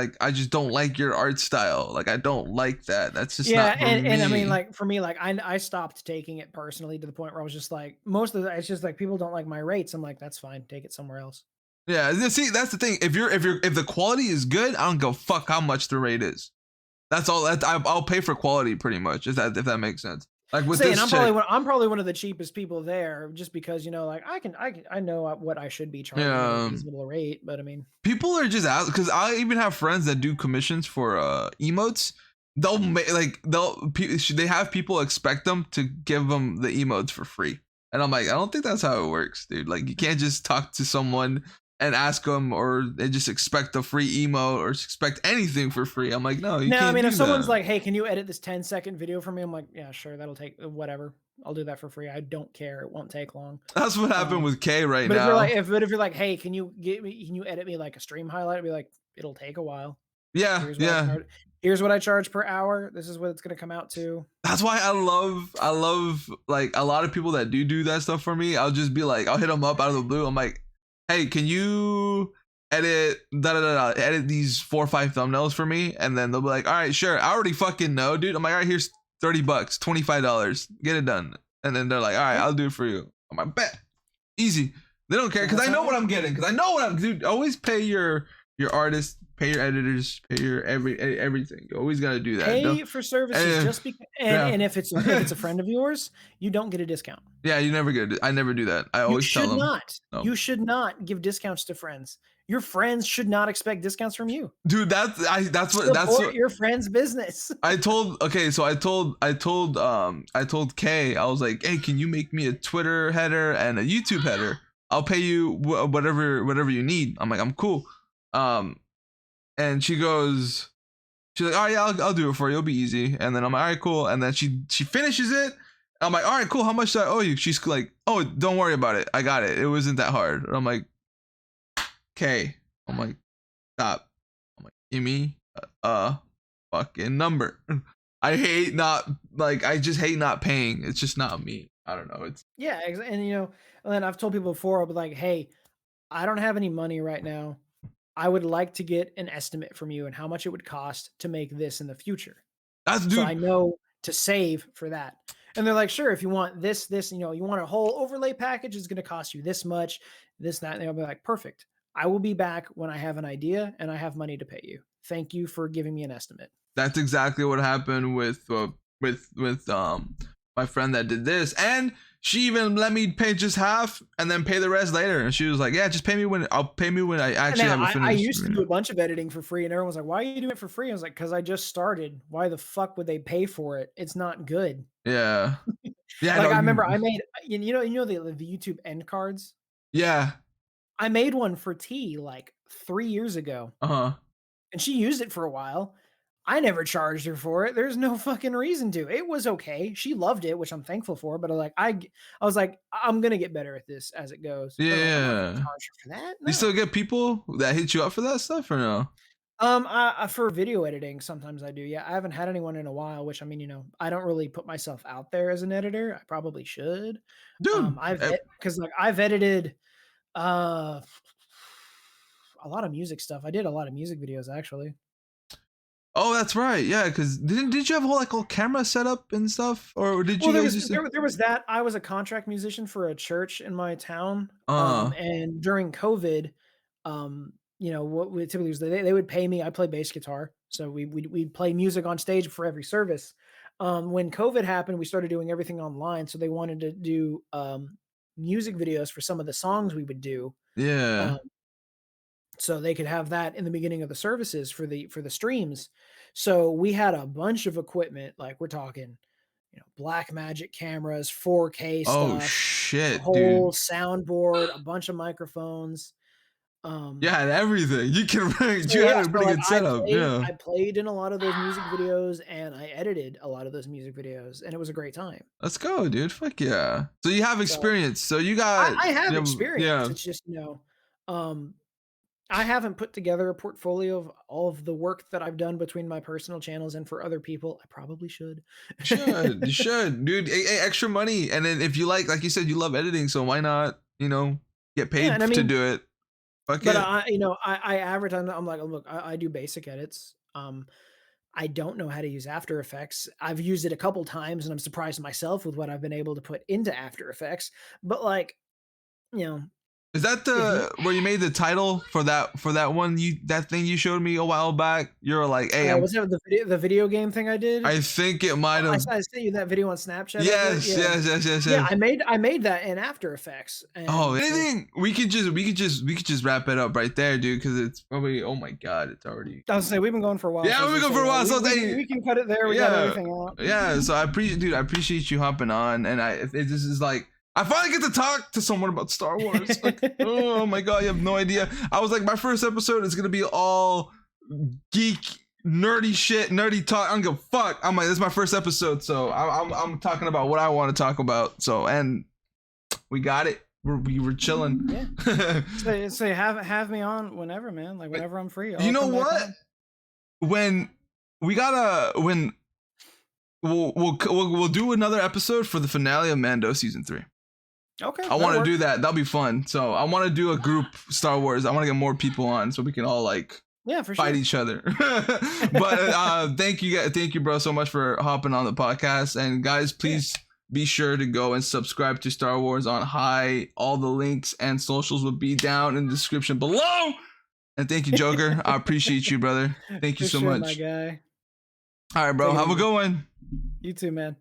don't like your art style. Like, I don't like that. That's just
Yeah,
not for
and I mean,
me.
like, for me, like, I stopped taking it personally to the point where I was just like, most of the it's just like people don't like my rates. I'm like, that's fine, take it somewhere else.
Yeah, see, that's the thing. If the quality is good, I don't go fuck how much the rate is. That's all. I'll pay for quality pretty much. If that makes sense. Like with
Saying
this chick,
I'm probably one of the cheapest people there, just because like I know what I should be charging at a
yeah,
reasonable rate, but I mean,
people are just out because I even have friends that do commissions for emotes. They'll make like they have people expect them to give them the emotes for free, and I'm like, I don't think that's how it works, dude. Like, you can't just talk to someone and ask them, or they just expect a free emote or expect anything for free. I'm like, no, you
no, I
can't
mean, if
do
someone's
that.
like, hey, can you edit this 10-second video for me? I'm like, yeah, sure, that'll take whatever. I'll do that for free. I don't care. It won't take long.
That's what happened
Um,
with K right
But
now.
if you're like, "Hey, can you edit me like a stream highlight?" I'd be like, "It'll take a while.
Yeah,
Here's what I
yeah.
charge. Here's what I charge per hour. This is what it's gonna come out to."
That's why I love like a lot of people that do that stuff for me. I'll just be like, I'll hit them up out of the blue. I'm like, hey, can you edit edit these 4 or 5 thumbnails for me? And then they'll be like, all right, sure. I already fucking know, dude. I'm like, all right, here's $30, $25, get it done. And then they're like, all right,
Yeah,
I'll do it for you. I'm like, bet, easy. They don't care
so
because
that's
I
how
know
it
what
is.
I'm getting. Because I know what I'm, dude. Always pay your artists, pay your editors, pay your everything. You always gotta do that.
Pay for services
And
just because,
yeah.
and if it's a friend of yours, you don't get a discount.
Yeah, you never get it. I never do that. I
You
always tell
should
them.
not.
No.
You should not give discounts to friends. Your friends should not expect discounts from you.
Dude, that's what
Support your friend's business.
I told. Okay, so I told Kay, I was like, hey, can you make me a Twitter header and a YouTube header? I'll pay you whatever you need. I'm like, I'm cool. Um and she's like, all right, yeah, I'll do it for you. It'll be easy. And then I'm like, all right, cool. And then she finishes it. I'm like, all right, cool. How much do I owe you? She's like, oh, don't worry about it. I got it. It wasn't that hard. And I'm like, okay. I'm like, stop. I'm like, give me a fucking number. I hate not like I just hate not paying. It's just not me. I don't know. It's
Yeah, and and I've told people before, I'll be like, "Hey, I don't have any money right now. I would like to get an estimate from you and how much it would cost to make this in the future.
that's
So I
dude.
know to save for that." And they're like, "Sure, if you want this, you want a whole overlay package, it's going to cost you this much, this, that." And they'll be like, "Perfect. I will be back when I have an idea and I have money to pay you. Thank you for giving me an estimate."
That's exactly what happened with my friend that did this, and she even let me pay just half and then pay the rest later. And she was like, "Yeah, just pay me when I
And
actually
now
have it
I
finished."
used to do a bunch of editing for free, and everyone was like, "Why are you doing it for free?" I was like, "Because I just started. Why the fuck would they pay for it? It's not good."
Yeah, yeah,
Like,
no,
I remember I made the YouTube end cards?
yeah,
I made one for T, like, 3 years ago,
uh-huh.
and she used it for a while. I never charged her for it. There's no fucking reason to. It was okay. She loved it, which I'm thankful for, but, I was like, "I'm gonna get better at this as it goes." But, like, I'm not gonna
Yeah.
charge her for that.
You still
No.
get people that hit you up for that stuff or no?
For video editing, sometimes I do. Yeah, I haven't had anyone in a while, which I mean, I don't really put myself out there as an editor. I probably should.
Dude,
Because like I've edited uh a lot of music stuff. I did a lot of music videos actually.
oh, that's right. Yeah, because did you have a whole camera setup and stuff, or did
Well,
you
there
guys
was
just
there was that. I was a contract musician for a church in my town.
uh
And during COVID, what we typically was they would pay me. I play bass guitar, so we'd play music on stage for every service. When COVID happened, we started doing everything online, so they wanted to do music videos for some of the songs we would do.
yeah.
Um, so they could have that in the beginning of the services for the streams. So we had a bunch of equipment, like we're talking, Black Magic cameras, 4K
Oh
stuff, a
shit,
whole
dude.
soundboard, a bunch of microphones.
You had everything. You can
So
you
yeah,
had a
so
pretty
like
good setup. Yeah.
I played in a lot of those music videos and I edited a lot of those music videos and it was a great time.
Let's go, dude. Fuck yeah. So you have
So
experience. So you got
I have experience.
yeah.
It's just, um, I haven't put together a portfolio of all of the work that I've done between my personal channels and for other people. I probably should.
You should, dude. Extra money. And then if you like you said, you love editing, so why not, get
Yeah,
paid
and I
to
mean,
do it? Fuck
but
it.
I advertise. I'm like, look, I do basic edits. I don't know how to use After Effects. I've used it a couple times, and I'm surprised myself with what I've been able to put into After Effects. But like, you know,
Is that
if you
where you made the title for that one that thing you showed me a while back? You're like, hey,
was that the video game thing I did?
I think it might
I
have.
sent you that video on Snapchat of it.
Yes,
Yeah.
yes, yes, yes,
Yeah,
yes.
I made that in After Effects,
Oh,
and
anything we could just wrap it up right there, dude, because it's probably, oh my god, it's already.
I was saying we've been going for a while.
Yeah,
so
we've been going for a while. So
we can cut it there. We got everything out.
Yeah. So I appreciate you hopping on, and this is like I finally get to talk to someone about Star Wars. Like, oh my god, you have no idea. I was like, my first episode is gonna be all geek, nerdy shit, nerdy talk. I don't give a fuck. I'm like, this is my first episode, so I'm talking about what I want to talk about. So, and we got it. We were chilling.
Yeah. so have me on whenever, man. Like whenever I'm free.
You know what? When we'll do another episode for the finale of Mando season 3.
Okay.
I want to do that. That'll be fun. So I want to do a group Star Wars. I want to get more people on so we can all like fight each other. But thank you, bro, so much for hopping on the podcast. And guys, please be sure to go and subscribe to Star Wars on High. All the links and socials will be down in the description below. And thank you, Joker. I appreciate you, brother. Thank you so much.
My guy.
All right, bro. Have a good one.
You too, man.